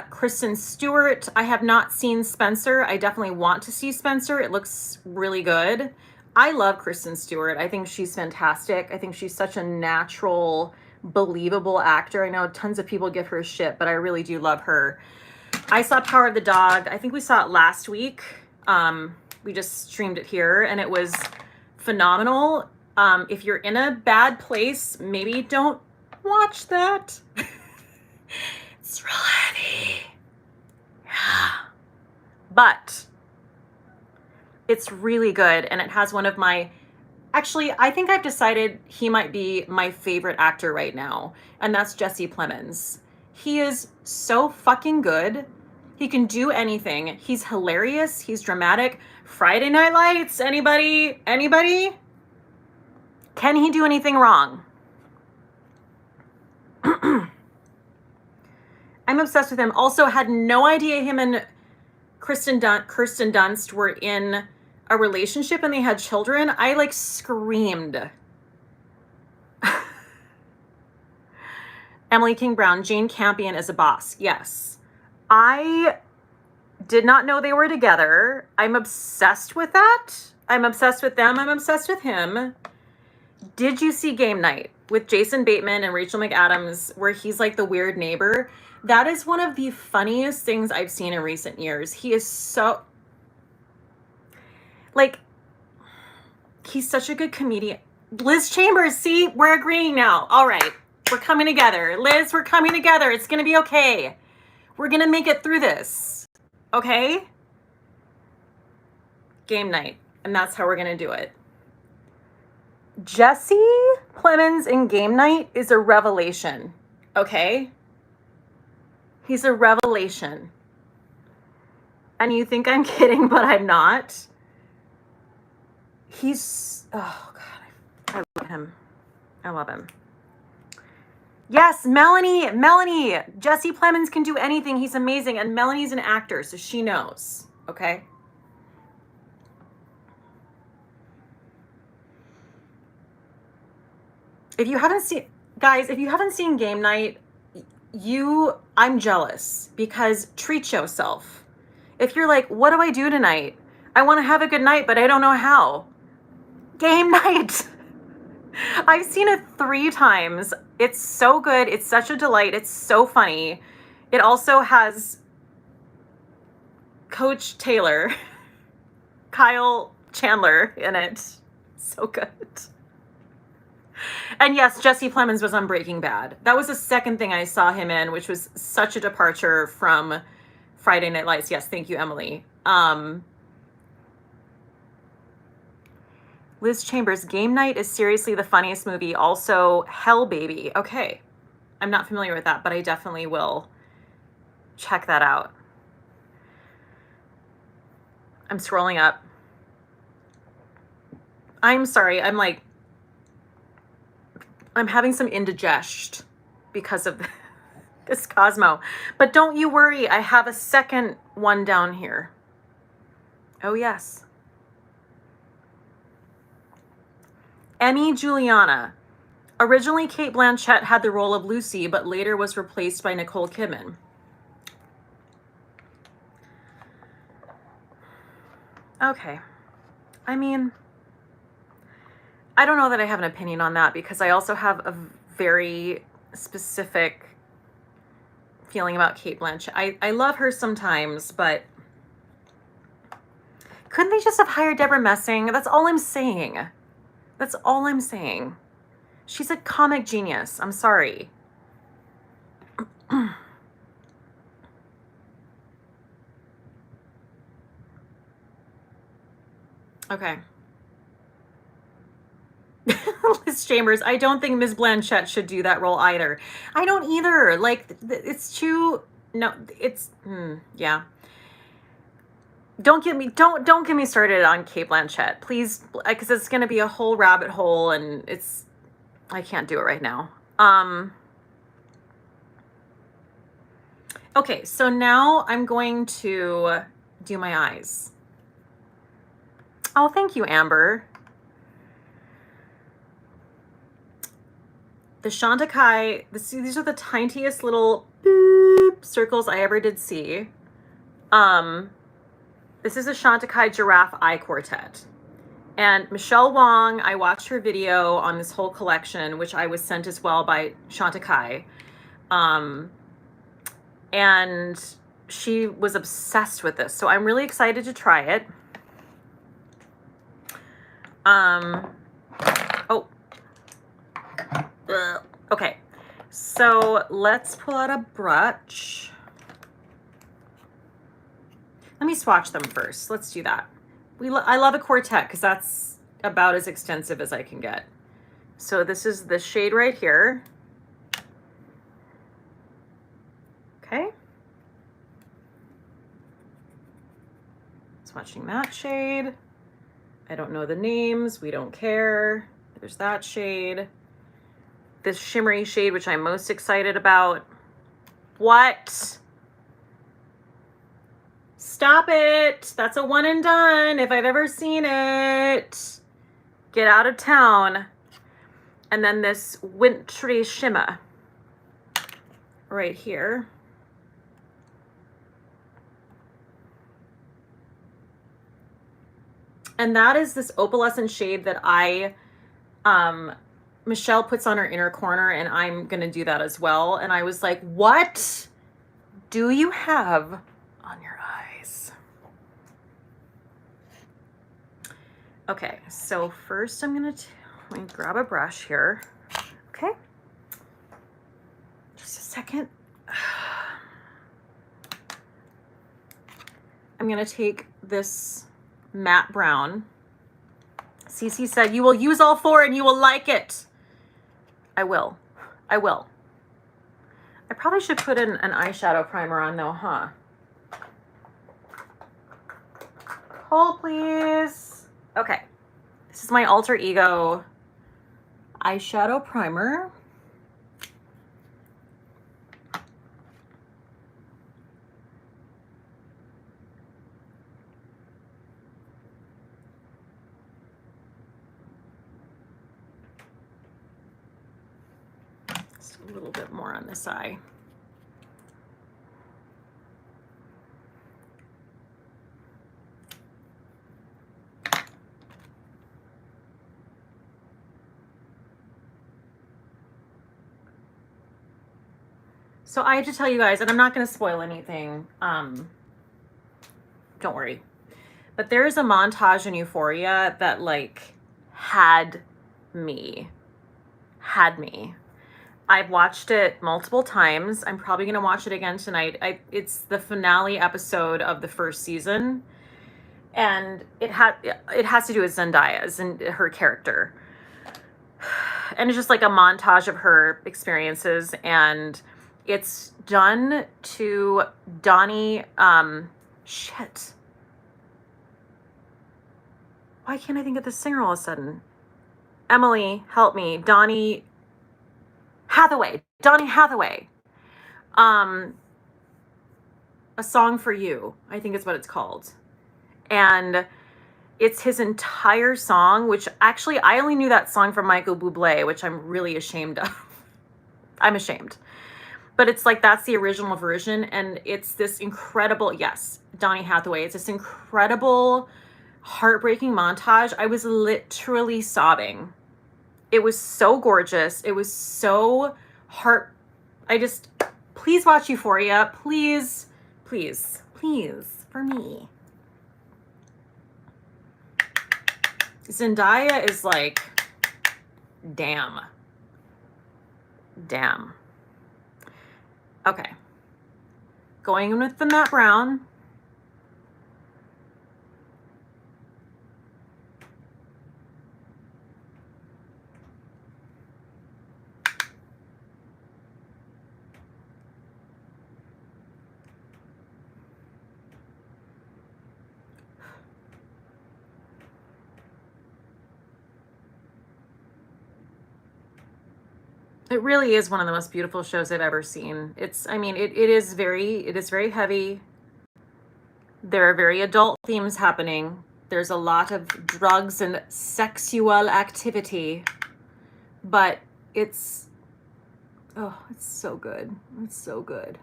A: Kristen Stewart, I have not seen Spencer. I definitely want to see Spencer. It looks really good. I love Kristen Stewart. I think she's fantastic. I think she's such a natural, believable actor. I know tons of people give her shit, but I really do love her. I saw Power of the Dog. I think we saw it last week. We just streamed it here, and it was phenomenal. If you're in a bad place, maybe don't watch that. It's real heavy. Yeah. But it's really good, and it has one of my... Actually, I think I've decided he might be my favorite actor right now, and that's Jesse Plemons. He is so fucking good. He can do anything. He's hilarious. He's dramatic. Friday Night Lights, anybody? Anybody? Can he do anything wrong? I'm obsessed with him. Also, had no idea him and Kirsten Dunst were in a relationship and they had children. I like screamed. Emily King Brown, Jane Campion is a boss. Yes. I did not know they were together. I'm obsessed with that. I'm obsessed with them. I'm obsessed with him. Did you see Game Night with Jason Bateman and Rachel McAdams, where he's like the weird neighbor? That is one of the funniest things I've seen in recent years. He is so... like, he's such a good comedian. Liz Chambers, see? We're agreeing now. All right. We're coming together. Liz, we're coming together. It's going to be okay. We're going to make it through this. Okay? Game Night. And that's how we're going to do it. Jesse Plemons in Game Night is a revelation. Okay? He's a revelation. And you think I'm kidding, but I'm not. He's... oh, God. I love him. I love him. Yes, Melanie. Jesse Plemons can do anything. He's amazing. And Melanie's an actor, so she knows. Okay? If you haven't seen... guys, if you haven't seen Game Night, I'm jealous, because treat yourself. If you're like, what do I do tonight? I want to have a good night, but I don't know how. Game Night. I've seen it 3 times. It's so good. It's such a delight. It's so funny. It also has Coach Taylor, Kyle Chandler in it. So good. And yes, Jesse Plemons was on Breaking Bad. That was the second thing I saw him in, which was such a departure from Friday Night Lights. Yes, thank you, Emily. Liz Chambers, Game Night is seriously the funniest movie. Also, Hell Baby. Okay. I'm not familiar with that, but I definitely will check that out. I'm scrolling up. I'm sorry. I'm having some indigest because of this Cosmo. But don't you worry. I have a second one down here. Oh, yes. Emmy Juliana. Originally, Cate Blanchett had the role of Lucy, but later was replaced by Nicole Kidman. Okay. I mean, I don't know that I have an opinion on that, because I also have a very specific feeling about Cate Blanchett. I love her sometimes, but couldn't they just have hired Deborah Messing? That's all I'm saying. That's all I'm saying. She's a comic genius. I'm sorry. Okay. Liz Chambers, I don't think Ms. Blanchett should do that role either. I don't either. Like, it's too... no, it's... yeah. Don't get me started on Cate Blanchett, please, because it's going to be a whole rabbit hole, and I can't do it right now. Okay, so now I'm going to do my eyes. Oh, thank you, Amber. the Chantecaille, these are the tiniest little boop circles I ever did see. This is a Chantecaille Giraffe Eye Quartet. And Michelle Wong, I watched her video on this whole collection, which I was sent as well by Chantecaille. And she was obsessed with this. So I'm really excited to try it. Okay. So let's pull out a brush. Let me swatch them first. Let's do that. I love a quartet because that's about as extensive as I can get. So this is the shade right here. Okay. Swatching that shade. I don't know the names. We don't care. There's that shade. This shimmery shade, which I'm most excited about. What? Stop it. That's a one and done if I've ever seen it. Get out of town. And then this wintry shimmer right here. And that is this opalescent shade that Michelle puts on her inner corner, and I'm going to do that as well. And I was like, what do you have on your eyes? Okay, so first I'm going to grab a brush here. Okay. Just a second. I'm going to take this matte brown. Cece said, you will use all four and you will like it. I will. I will. I probably should put an eyeshadow primer on though, huh? Hold, please. Okay. This is my alter ego eyeshadow primer. Just a little bit more on this eye. So I have to tell you guys, and I'm not going to spoil anything. Don't worry. But there is a montage in Euphoria that like had me. I've watched it multiple times. I'm probably going to watch it again tonight. It's the finale episode of the first season. And it has to do with Zendaya and her character. And it's just like a montage of her experiences, and it's done to Donnie, shit. Why can't I think of the singer all of a sudden? Emily, help me. Donnie Hathaway. A Song for You, I think is what it's called. And it's his entire song, which actually I only knew that song from Michael Bublé, which I'm really ashamed of. I'm ashamed. But it's like, that's the original version. And it's this incredible, yes, Donny Hathaway. It's this incredible, heartbreaking montage. I was literally sobbing. It was so gorgeous. It was so please watch Euphoria. Please, please, please, for me. Zendaya is like, damn. Okay. Going in with the matte brown. It really is one of the most beautiful shows I've ever seen. It is very heavy. There are very adult themes happening. There's a lot of drugs and sexual activity, but it's Oh, it's so good. It's so good.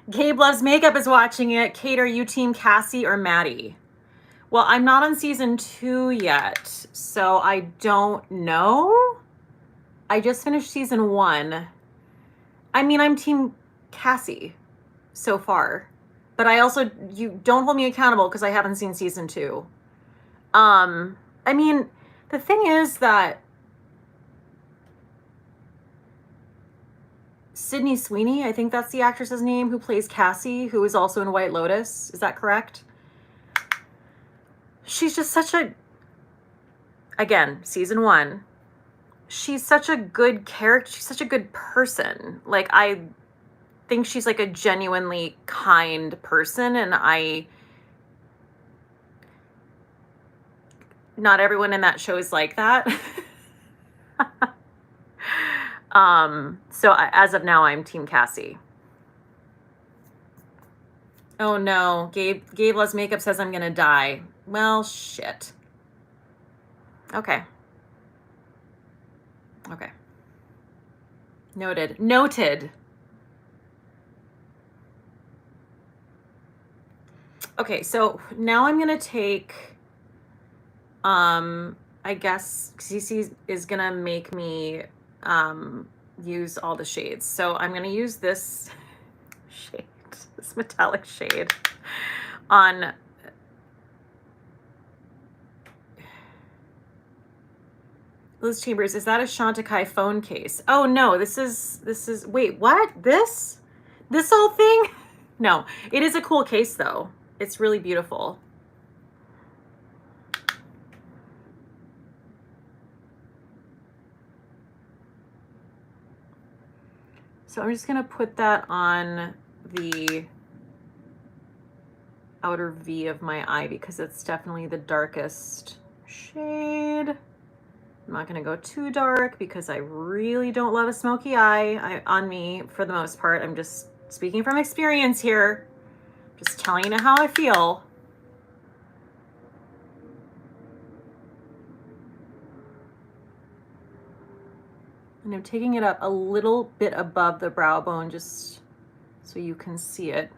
A: Gabe Loves Makeup is watching it. Cate, are you team Cassie or Maddie? Well, I'm not on season 2 yet, so I don't know. I just finished season 1. I mean, I'm team Cassie so far, but I also, you don't hold me accountable because I haven't seen season 2. I mean, the thing is that Sydney Sweeney, I think that's the actress's name, who plays Cassie, who is also in White Lotus. Is that correct? She's just such a, again, season 1. She's such a good character. She's such a good person. Like, I think she's like a genuinely kind person, and not everyone in that show is like that. So as of now, I'm team Cassie. Oh no, Gabe Loves Makeup says I'm gonna die. Well, shit. Okay. Okay. Noted. Okay, so now I'm gonna take, I guess Cece is gonna make me use all the shades. So I'm gonna use this shade, this metallic shade on Liz Chambers. Is that a Chantecaille phone case? Oh no, this is, wait, what? This whole thing? No, it is a cool case though. It's really beautiful. So I'm just gonna put that on the outer V of my eye because it's definitely the darkest shade. I'm not gonna go too dark because I really don't love a smoky eye on me for the most part. I'm just speaking from experience here. Just telling you how I feel. And I'm taking it up a little bit above the brow bone just so you can see it.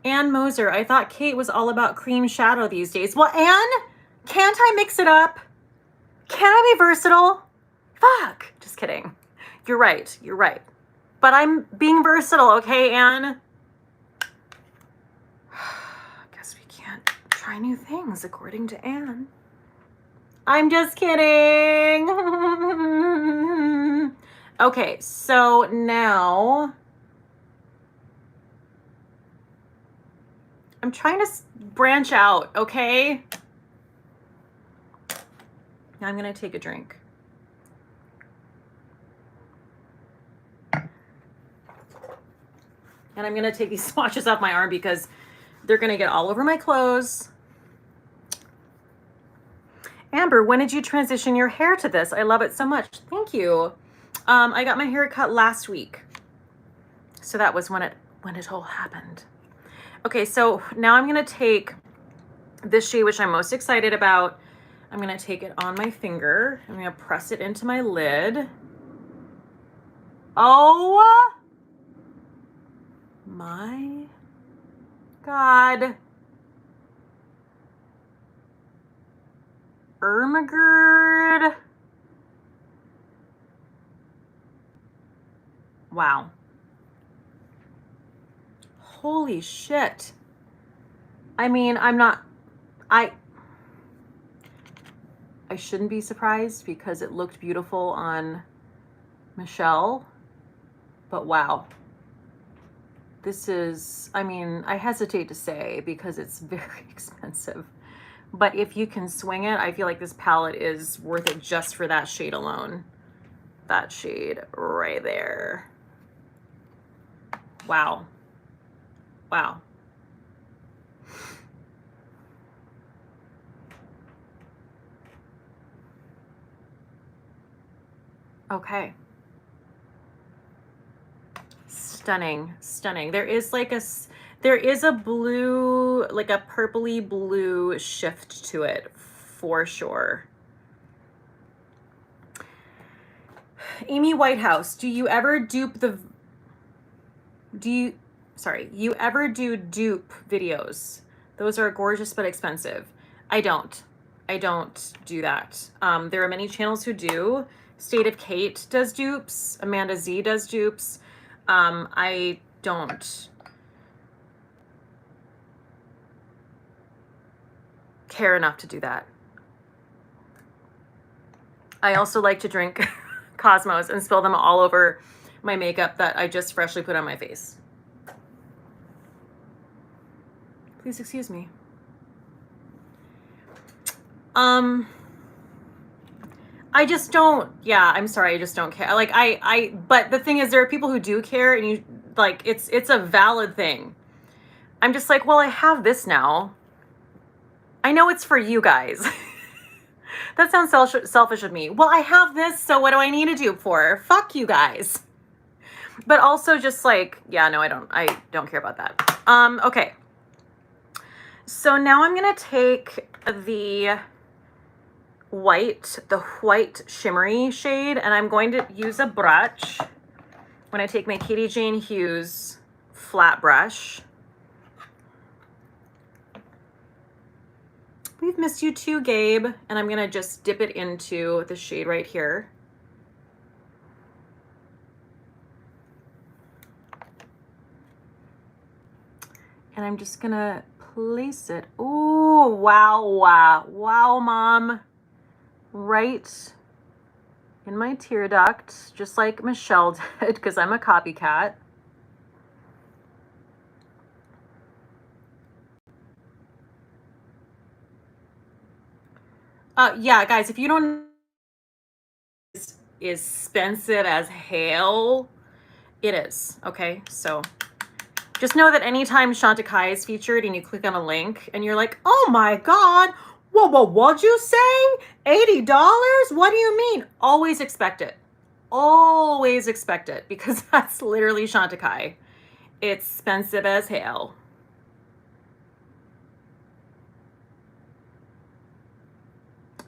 A: Ann Moser, I thought Cate was all about cream shadow these days. Well, Ann, can't I mix it up? Can I be versatile? Fuck. Just kidding. You're right. You're right. But I'm being versatile, okay, Ann? Guess we can't try new things, according to Ann. I'm just kidding. Okay, so now I'm trying to branch out, okay? Now I'm gonna take a drink. And I'm gonna take these swatches off my arm because they're gonna get all over my clothes. Amber, when did you transition your hair to this? I love it so much. Thank you. I got my hair cut last week. So that was when it all happened. Okay, so now I'm gonna take this shade, which I'm most excited about. I'm gonna take it on my finger. I'm gonna press it into my lid. Oh my God. Ermagerd. Wow. Holy shit. I mean, I shouldn't be surprised because it looked beautiful on Michelle, but wow. This is, I mean, I hesitate to say because it's very expensive, but if you can swing it, I feel like this palette is worth it just for that shade alone. That shade right there. Wow. Wow. Okay. Stunning, stunning. There is like there is a blue, like a purpley blue shift to it for sure. Amy Whitehouse, do you ever dupe you ever do dupe videos? Those are gorgeous but expensive. I don't do that. There are many channels who do. State of Cate does dupes. Amanda Z does dupes. I don't care enough to do that. I also like to drink Cosmos and spill them all over my makeup that I just freshly put on my face. Please excuse me. I just don't, yeah, I'm sorry, I just don't care. Like, but the thing is, there are people who do care, and you, like, it's a valid thing. I'm just like, well, I have this now. I know it's for you guys. That sounds selfish of me. Well, I have this, so what do I need a dupe for? Fuck you guys. But also just like, yeah, no, I don't care about that. Okay. So now I'm gonna take the white shimmery shade, and I'm going to use a brush. I'm gonna take my Katie Jane Hughes flat brush. We've missed you too, Gabe. And I'm gonna just dip it into the shade right here. And I'm just gonna place it. Oh, wow, wow, wow, Mom. Right in my tear duct, just like Michelle did, because I'm a copycat. Yeah, guys, if you don't, is expensive as hell. It is, okay? So just know that anytime Chantecaille is featured and you click on a link and you're like, oh my God, what'd you say? $80? What do you mean? Always expect it. Always expect it, because that's literally Chantecaille. It's expensive as hell.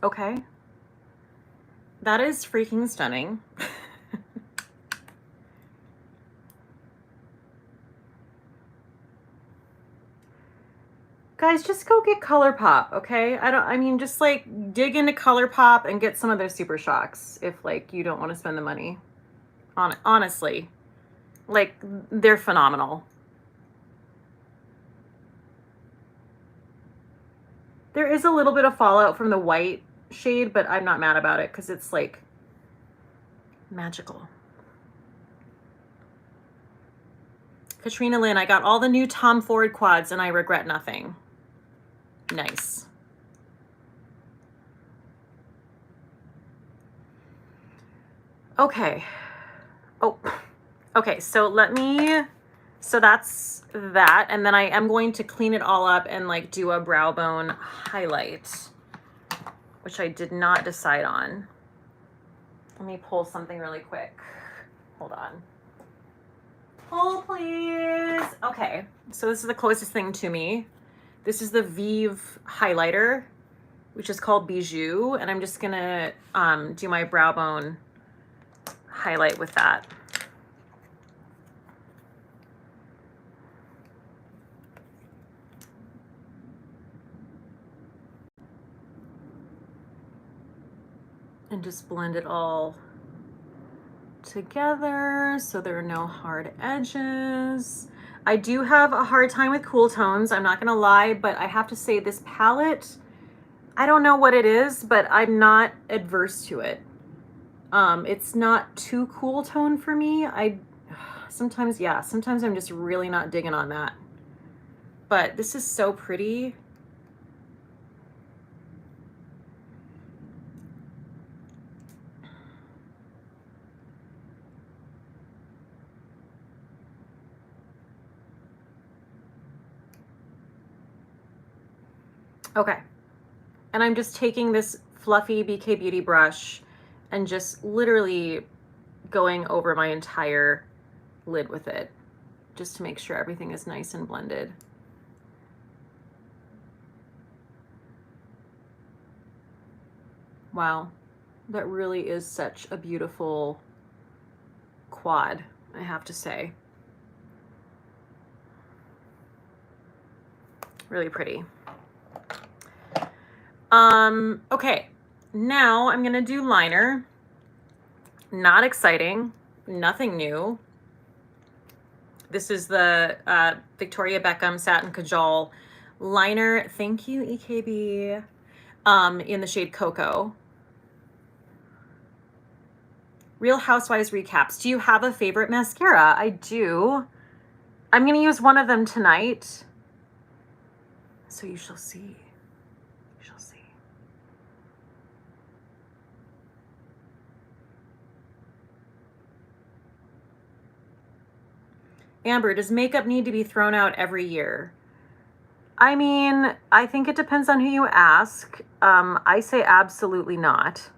A: Okay. That is freaking stunning. Guys, just go get ColourPop, okay? I mean, just like dig into ColourPop and get some of their Super Shocks if like you don't want to spend the money. Honestly, like they're phenomenal. There is a little bit of fallout from the white shade, but I'm not mad about it because it's like magical. Katrina Lynn, I got all the new Tom Ford quads and I regret nothing. Nice. Okay. Oh, okay. So that's that. And then I am going to clean it all up and like do a brow bone highlight, which I did not decide on. Let me pull something really quick. Hold on. Pull, please. Okay. So this is the closest thing to me. This is the Vive highlighter, which is called Bijou. And I'm just going to do my brow bone highlight with that. And just blend it all together so there are no hard edges. I do have a hard time with cool tones, I'm not gonna lie, but I have to say this palette, I don't know what it is, but I'm not adverse to it. It's not too cool tone for me. Sometimes I'm just really not digging on that. But this is so pretty. Okay, and I'm just taking this fluffy BK Beauty brush and just literally going over my entire lid with it, just to make sure everything is nice and blended. Wow, that really is such a beautiful quad, I have to say. Really pretty. Okay, now I'm gonna do liner. Not exciting, nothing new. This is the Victoria Beckham Satin Kajal liner. Thank you, EKB. In the shade Cocoa. Real Housewives recaps. Do you have a favorite mascara? I do. I'm gonna use one of them tonight. So you shall see. You shall see. Amber, does makeup need to be thrown out every year? I mean, I think it depends on who you ask. I say absolutely not.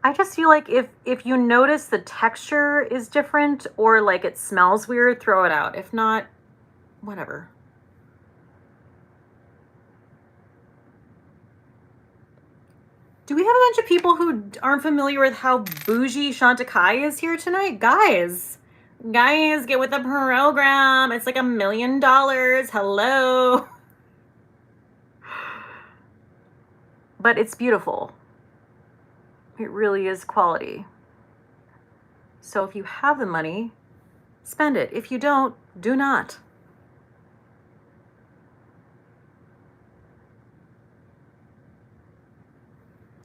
A: I just feel like if you notice the texture is different or like it smells weird, throw it out. If not, whatever. Do we have a bunch of people who aren't familiar with how bougie Chantecaille is here tonight? Guys, get with the program. It's like $1 million. Hello. But it's beautiful. It really is quality. So if you have the money, spend it. If you don't, do not.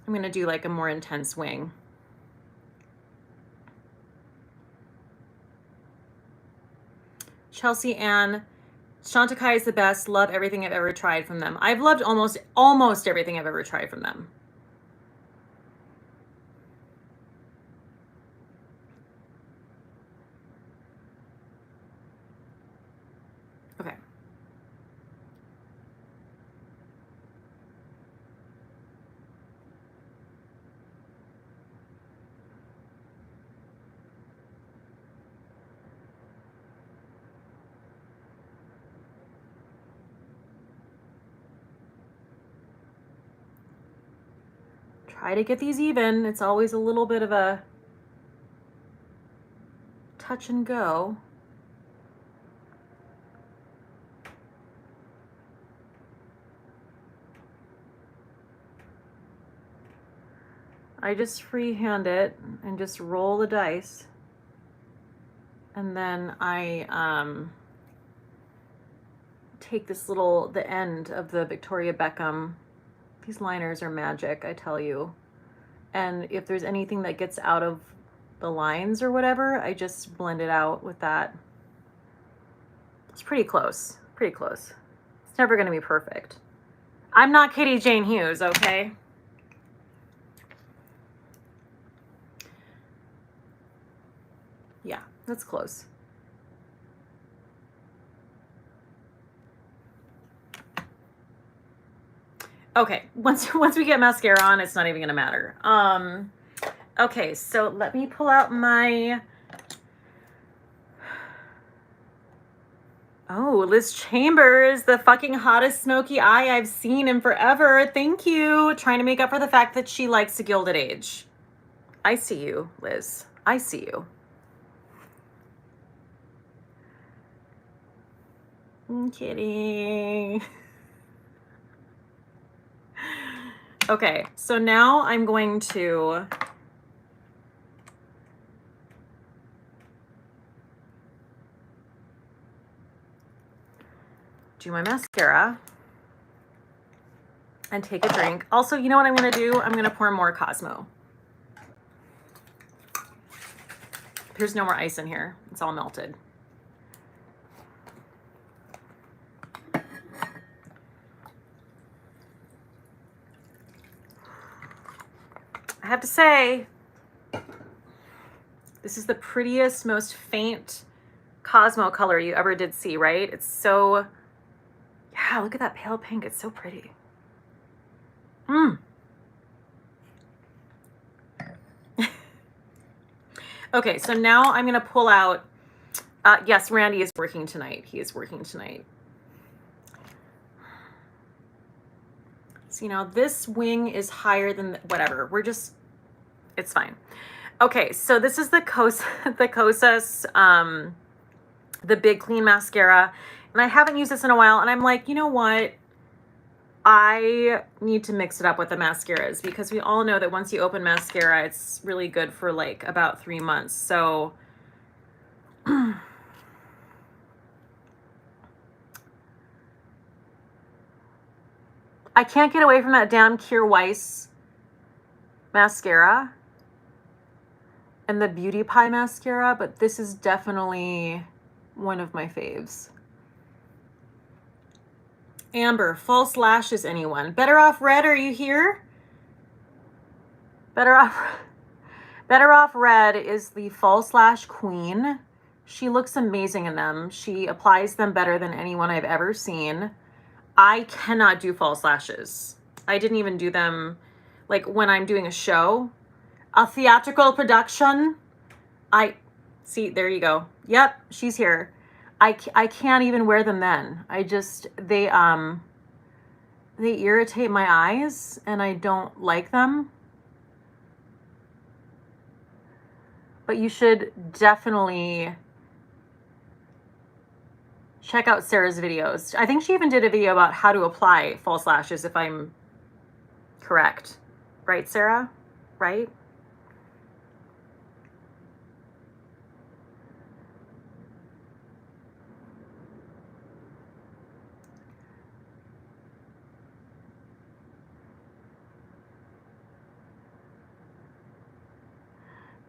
A: I'm gonna do like a more intense wing. Chelsea Ann, Chantecaille is the best. Love everything I've ever tried from them. I've loved almost everything I've ever tried from them. Okay. Try to get these even. It's always a little bit of a touch and go. I just freehand it and just roll the dice. And then I take this the end of the Victoria Beckham. These liners are magic, I tell you. And if there's anything that gets out of the lines or whatever, I just blend it out with that. It's pretty close, pretty close. It's never gonna be perfect. I'm not Katie Jane Hughes, okay? Yeah, that's close. Okay, once we get mascara on, it's not even gonna matter. Okay, so let me pull out my, oh, Liz Chambers, the fucking hottest smoky eye I've seen in forever. Thank you. Trying to make up for the fact that she likes a Gilded Age. I see you, Liz. I see you. I'm kidding. Okay, so now I'm going to do my mascara and take a drink. Also, you know what I'm gonna do? I'm gonna pour more Cosmo. There's no more ice in here. It's all melted. I have to say, this is the prettiest, most faint Cosmo color you ever did see, right? It's so, yeah, look at that pale pink. It's so pretty. Okay, so now I'm going to pull out. Yes, Randy is working tonight. He is working tonight. So, you know, this wing is higher than whatever. We're just, it's fine. Okay, so this is the Kosas, the Big Clean Mascara. And I haven't used this in a while. And I'm like, you know what? I need to mix it up with the mascaras because we all know that once you open mascara, it's really good for like about 3 months. So I can't get away from that damn Kier Weiss mascara and the Beauty Pie mascara, but this is definitely one of my faves. Amber, false lashes, anyone? Better Off Red, are you here? Better Off Red is the false lash queen. She looks amazing in them. She applies them better than anyone I've ever seen. I cannot do false lashes. I didn't even do them like when I'm doing a show, a theatrical production. See, there you go. Yep, she's here. I can't even wear them then. They irritate my eyes and I don't like them. But you should definitely check out Sarah's videos. I think she even did a video about how to apply false lashes, if I'm correct. Right, Sarah? Right?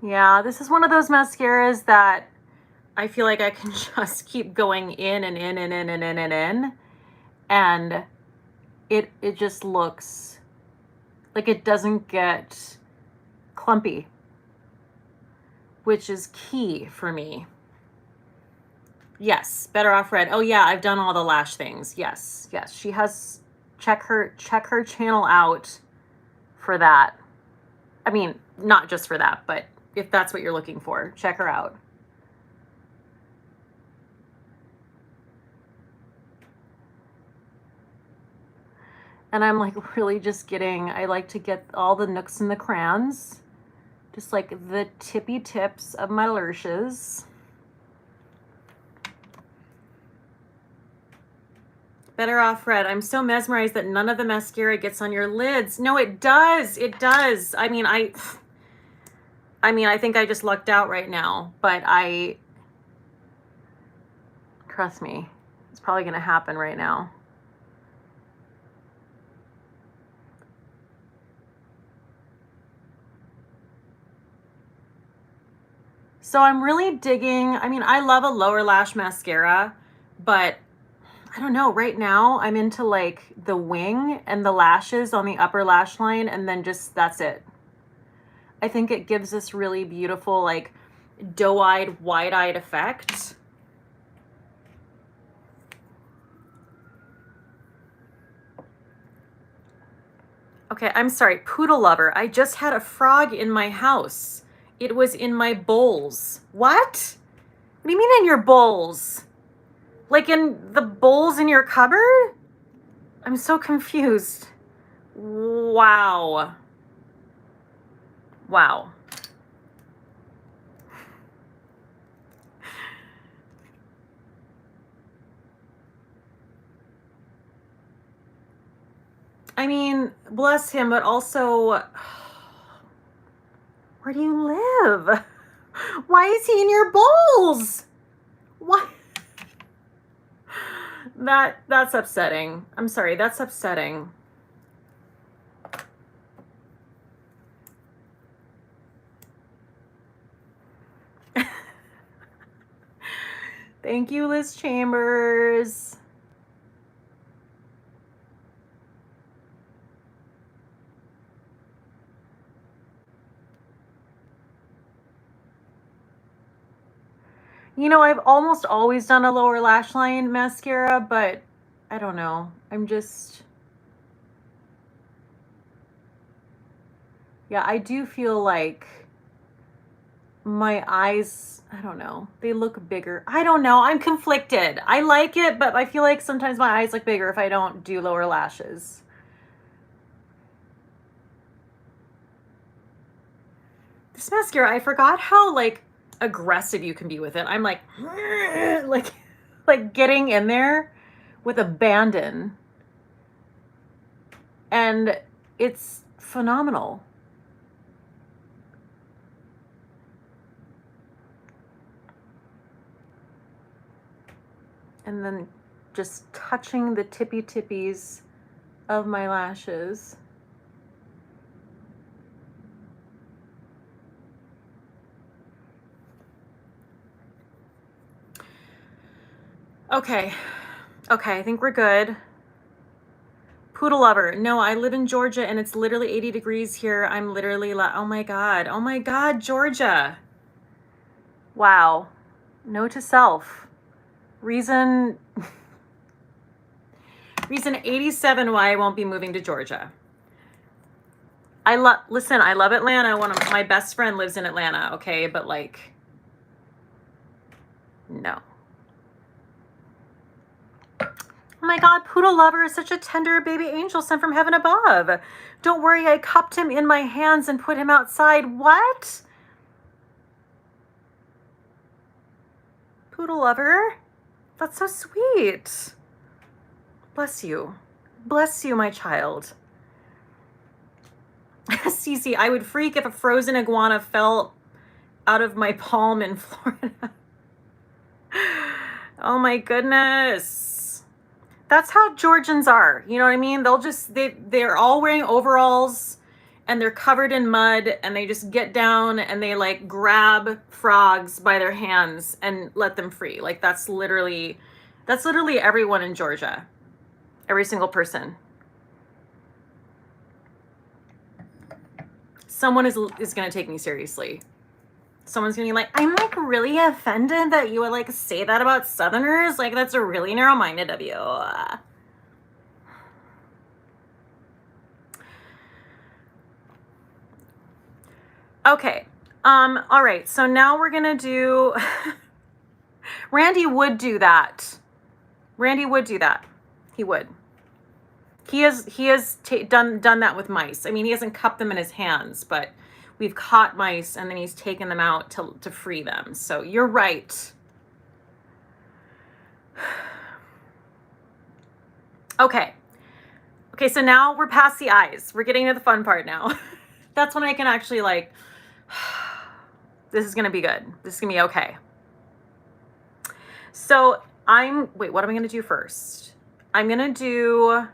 A: Yeah, this is one of those mascaras that I feel like I can just keep going in and in and in and in and in. And it just looks like it doesn't get clumpy, which is key for me. Yes, Better Off Red. Oh yeah, I've done all the lash things. Yes, yes. She has, check her channel out for that. I mean, not just for that, but if that's what you're looking for, check her out. And I'm like really just getting, I like to get all the nooks and the crayons, just like the tippy tips of my lashes. Better Off Red. I'm so mesmerized that none of the mascara gets on your lids. No, it does. It does. I mean, I think I just lucked out right now, but trust me, it's probably going to happen right now. So I'm really digging, I mean, I love a lower lash mascara, but I don't know, right now I'm into like the wing and the lashes on the upper lash line, and then just, that's it. I think it gives this really beautiful, like doe-eyed, wide-eyed effect. Okay, I'm sorry, Poodle Lover. I just had a frog in my house. It was in my bowls. What? What do you mean in your bowls? Like in the bowls in your cupboard? I'm so confused. Wow. Wow. I mean, bless him, but also, where do you live? Why is he in your bowls? Why? That's upsetting. I'm sorry, that's upsetting. Thank you, Liz Chambers. You know, I've almost always done a lower lash line mascara, but I don't know. Yeah, I do feel like my eyes, I don't know, they look bigger. I don't know. I'm conflicted. I like it, but I feel like sometimes my eyes look bigger if I don't do lower lashes. This mascara, I forgot how like aggressive you can be with it. I'm like getting in there with abandon. And it's phenomenal. And then just touching the tippy tippies of my lashes. Okay. Okay, I think we're good. Poodle lover. No, I live in Georgia and it's literally 80 degrees here. I'm literally like, oh my God. Oh my God, Georgia. Wow. Note to self. Reason 87 why I won't be moving to Georgia. Listen, I love Atlanta. My best friend lives in Atlanta, okay? But like, no. Oh my God, Poodle Lover is such a tender baby angel sent from heaven above. Don't worry, I cupped him in my hands and put him outside. What? Poodle Lover? That's so sweet. Bless you. Bless you, my child. Cece, I would freak if a frozen iguana fell out of my palm in Florida. Oh my goodness. That's how Georgians are. You know what I mean? They're all wearing overalls and they're covered in mud and they just get down and they like grab frogs by their hands and let them free. Like that's literally everyone in Georgia. Every single person. Someone is going to take me seriously. Someone's going to be like, I'm like really offended that you would like say that about Southerners. Like that's really narrow-minded of you. Okay. All right. So now we're going to do, Randy would do that. Randy would do that. He would. He has done that with mice. I mean, he hasn't cupped them in his hands, but we've caught mice and then he's taken them out to free them. So you're right. Okay. Okay, so now we're past the eyes. We're getting to the fun part now. That's when I can actually like, this is going to be good. This is going to be okay. So wait, what am I going to do first? I'm going to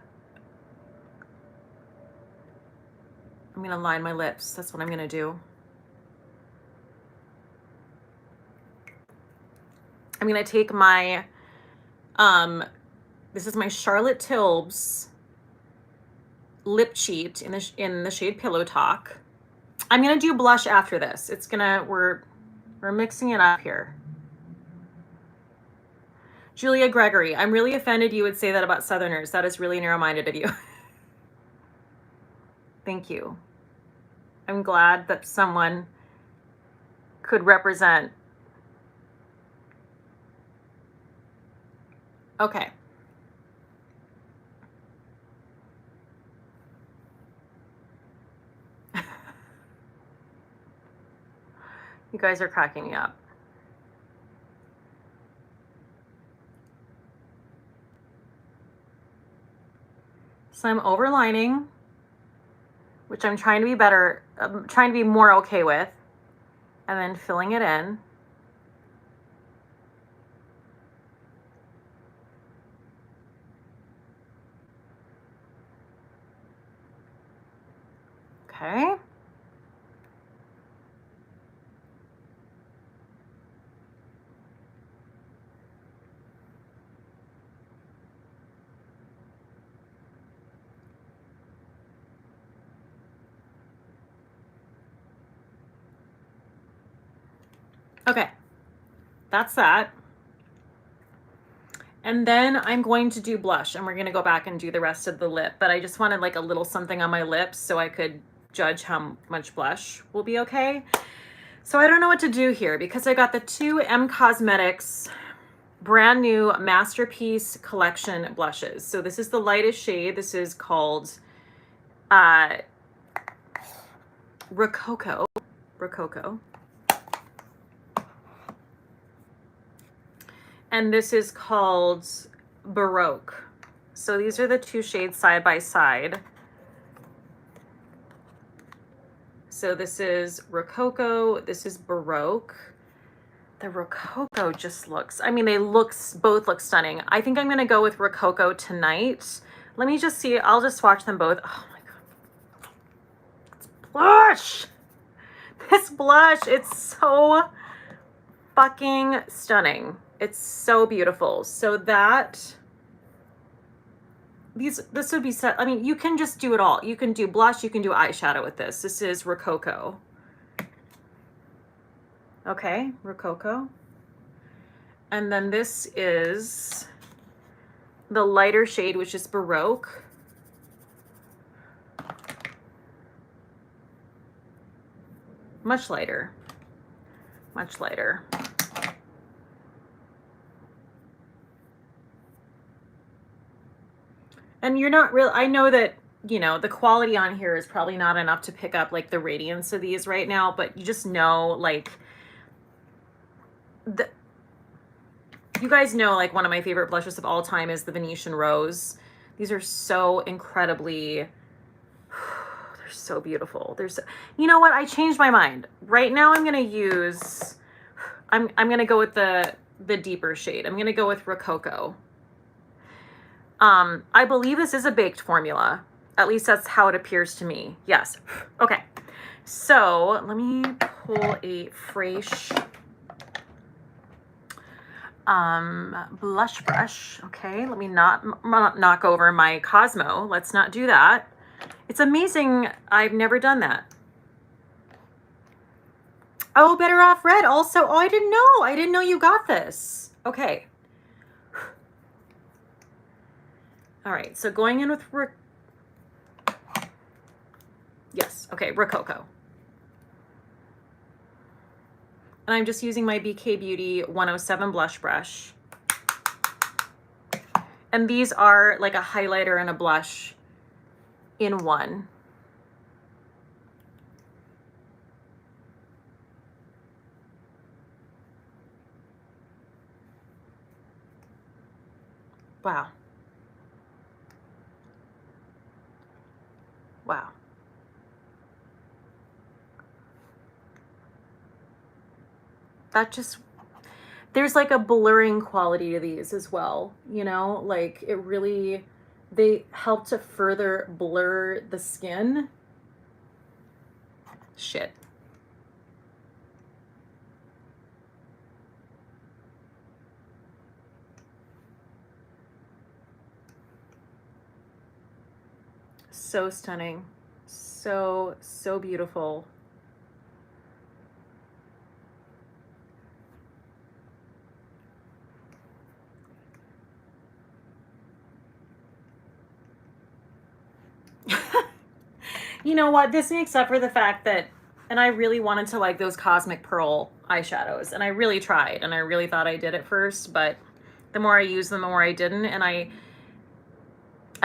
A: line my lips. That's what I'm going to do. I'm going to take my, this is my Charlotte Tilbury lip cheat in the shade Pillow Talk. I'm going to do blush after this. We're mixing it up here. Julia Gregory, I'm really offended you would say that about Southerners. That is really narrow-minded of you. Thank you. I'm glad that someone could represent. Okay. You guys are cracking me up. So I'm overlining, which I'm trying to be better, I'm trying to be more okay with, and then filling it in. Okay. Okay, that's that. And then I'm going to do blush and we're going to go back and do the rest of the lip, but I just wanted like a little something on my lips so I could judge how much blush will be okay. So I don't know what to do here because I got the two M Cosmetics brand new Masterpiece Collection blushes. So this is the lightest shade. This is called Rococo. And this is called Baroque. So these are the two shades side by side. So this is Rococo, this is Baroque. The Rococo just looks, I mean, both look stunning. I think I'm gonna go with Rococo tonight. Let me just see, I'll just swatch them both. Oh my God. It's blush. This blush, it's so fucking stunning. It's so beautiful. So that, this would be set, I mean, you can just do it all. You can do blush, you can do eyeshadow with this. This is Rococo. Okay, Rococo. And then this is the lighter shade, which is Baroque. Much lighter, much lighter. And you're not real, I know that, you know, the quality on here is probably not enough to pick up like the radiance of these right now, but you just know, like, you guys know, like, one of my favorite blushes of all time is the Venetian Rose. These are so incredibly, they're so beautiful. You know what? I changed my mind. Right now I'm going to use, I'm going to go with the deeper shade. I'm going to go with Rococo. I believe this is a baked formula. At least that's how it appears to me. Yes. Okay. So let me pull a fresh blush brush. Okay, let me not knock over my Cosmo. Let's not do that. It's amazing. I've never done that. Oh, Better Off Red also. Oh, I didn't know. I didn't know you got this. Okay. All right, so going in with yes, okay, Rococo. And I'm just using my BK Beauty 107 blush brush. And these are like a highlighter and a blush in one. Wow. Wow. That just, there's like a blurring quality to these as well, you know, like it really, they help to further blur the skin. Shit. So stunning. So, so beautiful. You know what? This makes up for the fact that, and I really wanted to like those Cosmic Pearl eyeshadows, and I really tried, and I really thought I did at first, but the more I used them, the more I didn't, and I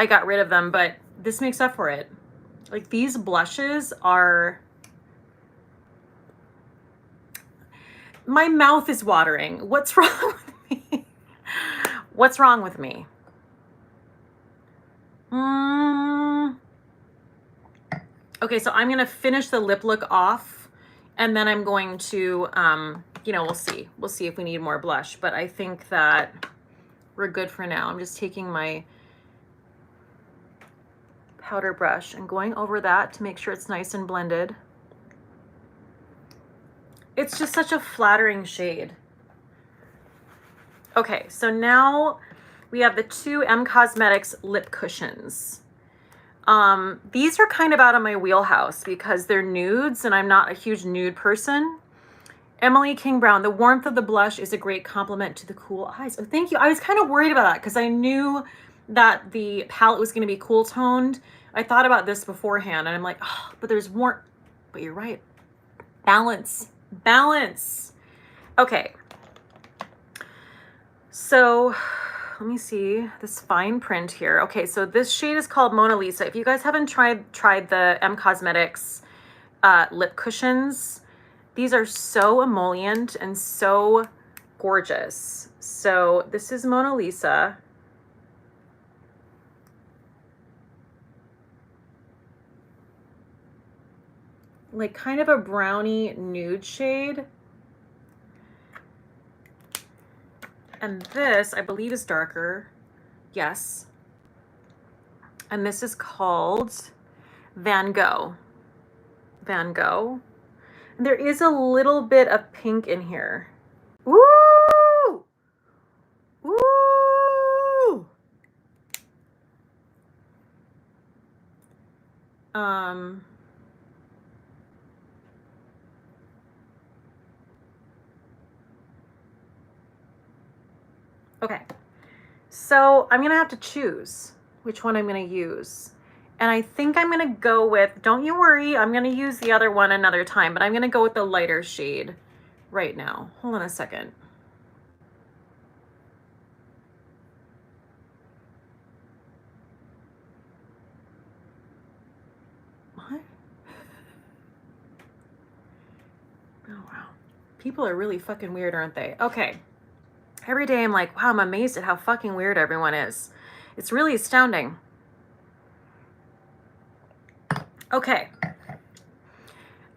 A: got rid of them, but this makes up for it. Like, these blushes are, my mouth is watering. What's wrong with me? What's wrong with me? Okay, so I'm going to finish the lip look off, and then I'm going to, you know, we'll see. We'll see if we need more blush, but I think that we're good for now. I'm just taking my powder brush and going over that to make sure it's nice and blended. It's just such a flattering shade. Okay, so now we have the two M Cosmetics lip cushions. These are kind of out of my wheelhouse because they're nudes and I'm not a huge nude person. Emily King Brown, the warmth of the blush is a great compliment to the cool eyes. Oh, thank you. I was kind of worried about that because I knew that the palette was going to be cool toned. I thought about this beforehand and I'm like, oh, but there's warmth. But you're right. Balance. Balance. Okay. So let me see this fine print here. Okay, so this shade is called Mona Lisa. If you guys haven't tried the M Cosmetics lip cushions, these are so emollient and so gorgeous. So this is Mona Lisa. Like kind of a brownie nude shade. And this, I believe, is darker. Yes. And this is called Van Gogh. Van Gogh. There is a little bit of pink in here. Woo! Woo! Okay. So I'm gonna have to choose which one I'm gonna use. And I think I'm gonna go with, don't you worry, I'm gonna use the other one another time, but I'm gonna go with the lighter shade right now. Hold on a second. What? Oh, wow. People are really fucking weird, aren't they? Okay. Every day I'm like, wow, I'm amazed at how fucking weird everyone is. It's really astounding. Okay.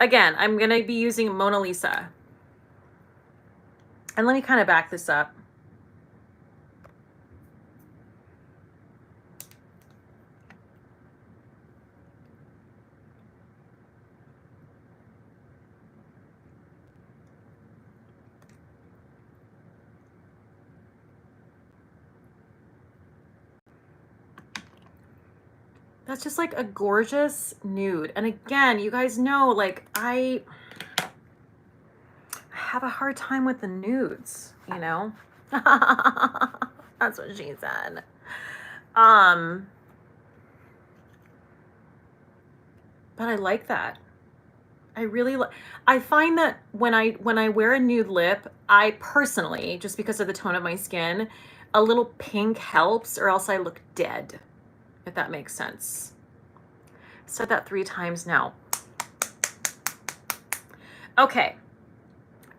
A: Again, I'm going to be using Mona Lisa. And let me kind of back this up. That's just like a gorgeous nude. And again, you guys know, like, I have a hard time with the nudes, you know? That's what she said. But I like that. I really I find that when I wear a nude lip, I personally, just because of the tone of my skin, a little pink helps, or else I look dead, if that makes sense. Said that 3 times now. Okay.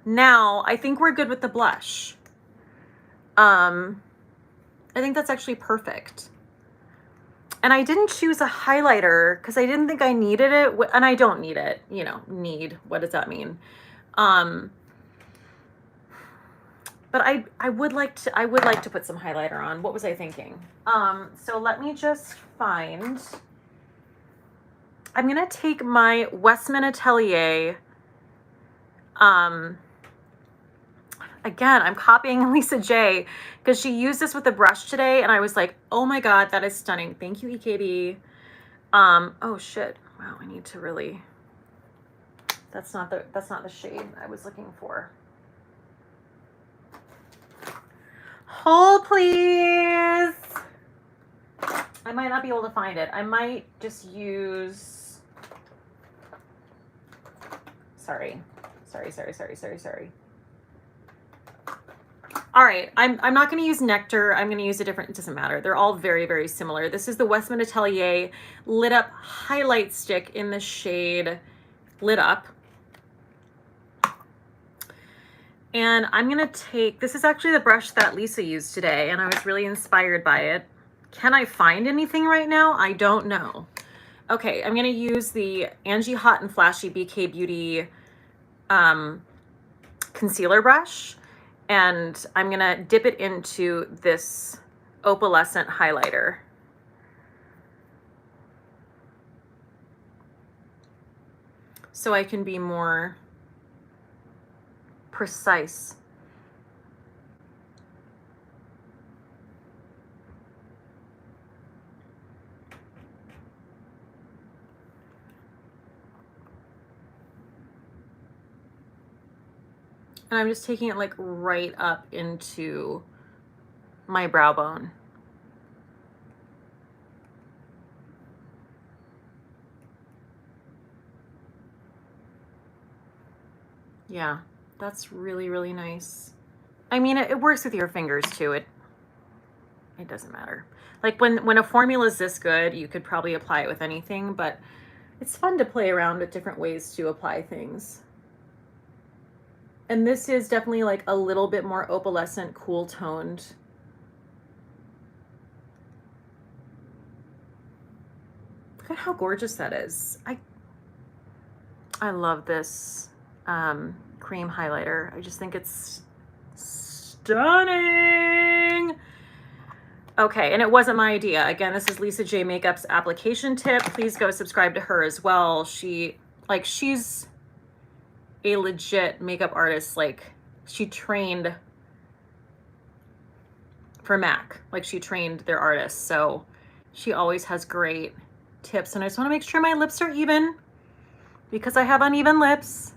A: Now, I think we're good with the blush. I think that's actually perfect. And I didn't choose a highlighter because I didn't think I needed it, and I don't need it, you know, need, what does that mean? But I would like to put some highlighter on. What was I thinking? So let me just find, I'm gonna take my Westman Atelier, again, I'm copying Lisa J because she used this with a brush today and I was like, oh my God, that is stunning. Thank you, EKB. Oh shit. Wow, I need to really, that's not the shade I was looking for. Hold, please. I might not be able to find it. I might just use, sorry. All right, I'm not going to use Nectar. I'm going to use a different, it doesn't matter. They're all very, very similar. This is the Westman Atelier Lit Up Highlight Stick in the shade Lit Up. And I'm going to take, this is actually the brush that Lisa used today, and I was really inspired by it. Can I find anything right now? I don't know. Okay, I'm going to use the Angie Hot and Flashy BK Beauty concealer brush, and I'm going to dip it into this opalescent highlighter. So I can be more precise. And I'm just taking it like right up into my brow bone. Yeah, that's really, really nice. I mean, it works with your fingers too. It doesn't matter. Like when a formula is this good, you could probably apply it with anything, but it's fun to play around with different ways to apply things. And this is definitely like a little bit more opalescent, cool toned. Look at how gorgeous that is. I love this cream highlighter. I just think it's stunning. Okay, and it wasn't my idea. Again, this is Lisa J Makeup's application tip. Please go subscribe to her as well. She's a legit makeup artist. Like, she trained for MAC. Like, she trained their artists. So she always has great tips. And I just want to make sure my lips are even because I have uneven lips.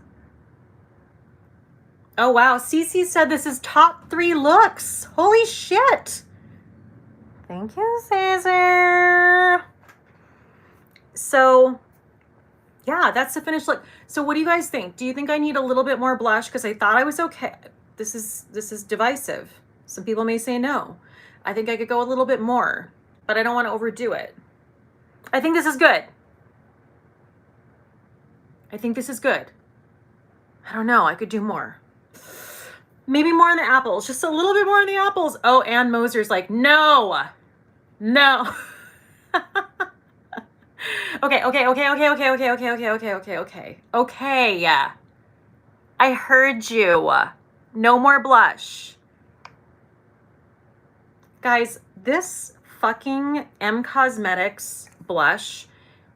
A: Oh, wow. Cece said this is top 3 looks. Holy shit. Thank you, Caesar. So, yeah, that's the finished look. So what do you guys think? Do you think I need a little bit more blush? Because I thought I was okay. This is divisive. Some people may say no. I think I could go a little bit more, but I don't want to overdo it. I think this is good. I think this is good. I don't know. I could do more. Maybe more in the apples. Just a little bit more in the apples. Oh, Ann Moser's like, no. No. Okay. Okay, yeah. I heard you. No more blush. Guys, this fucking M Cosmetics blush,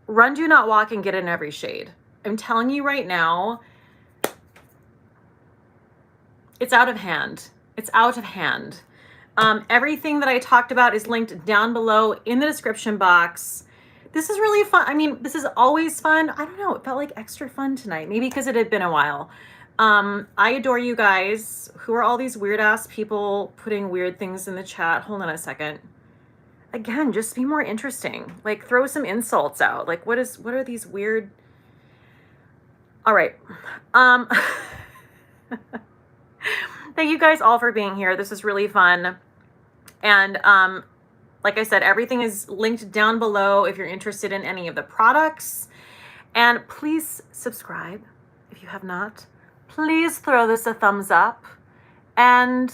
A: run, do not walk, and get in every shade. I'm telling you right now, it's out of hand. It's out of hand. Everything that I talked about is linked down below in the description box. This is really fun. I mean, this is always fun. I don't know. It felt like extra fun tonight. Maybe because it had been a while. I adore you guys. Who are all these weird ass people putting weird things in the chat? Hold on a second. Again, just be more interesting. Like, throw some insults out. Like, what are these weird... All right. Thank you guys all for being here. This is really fun. And like I said, everything is linked down below if you're interested in any of the products. And please subscribe if you have not. Please throw this a thumbs up. And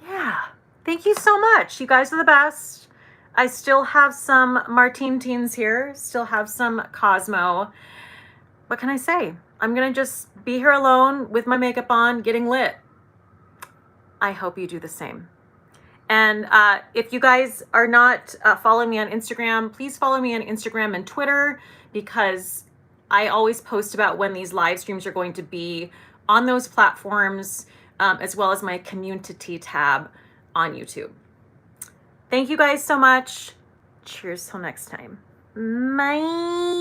A: yeah. Thank you so much. You guys are the best. I still have some Martine Teens here. Still have some Cosmo. What can I say? I'm going to just be here alone with my makeup on, getting lit. I hope you do the same. And if you guys are not following me on Instagram, please follow me on Instagram and Twitter, because I always post about when these live streams are going to be on those platforms, as well as my community tab on YouTube. Thank you guys so much. Cheers till next time. Bye.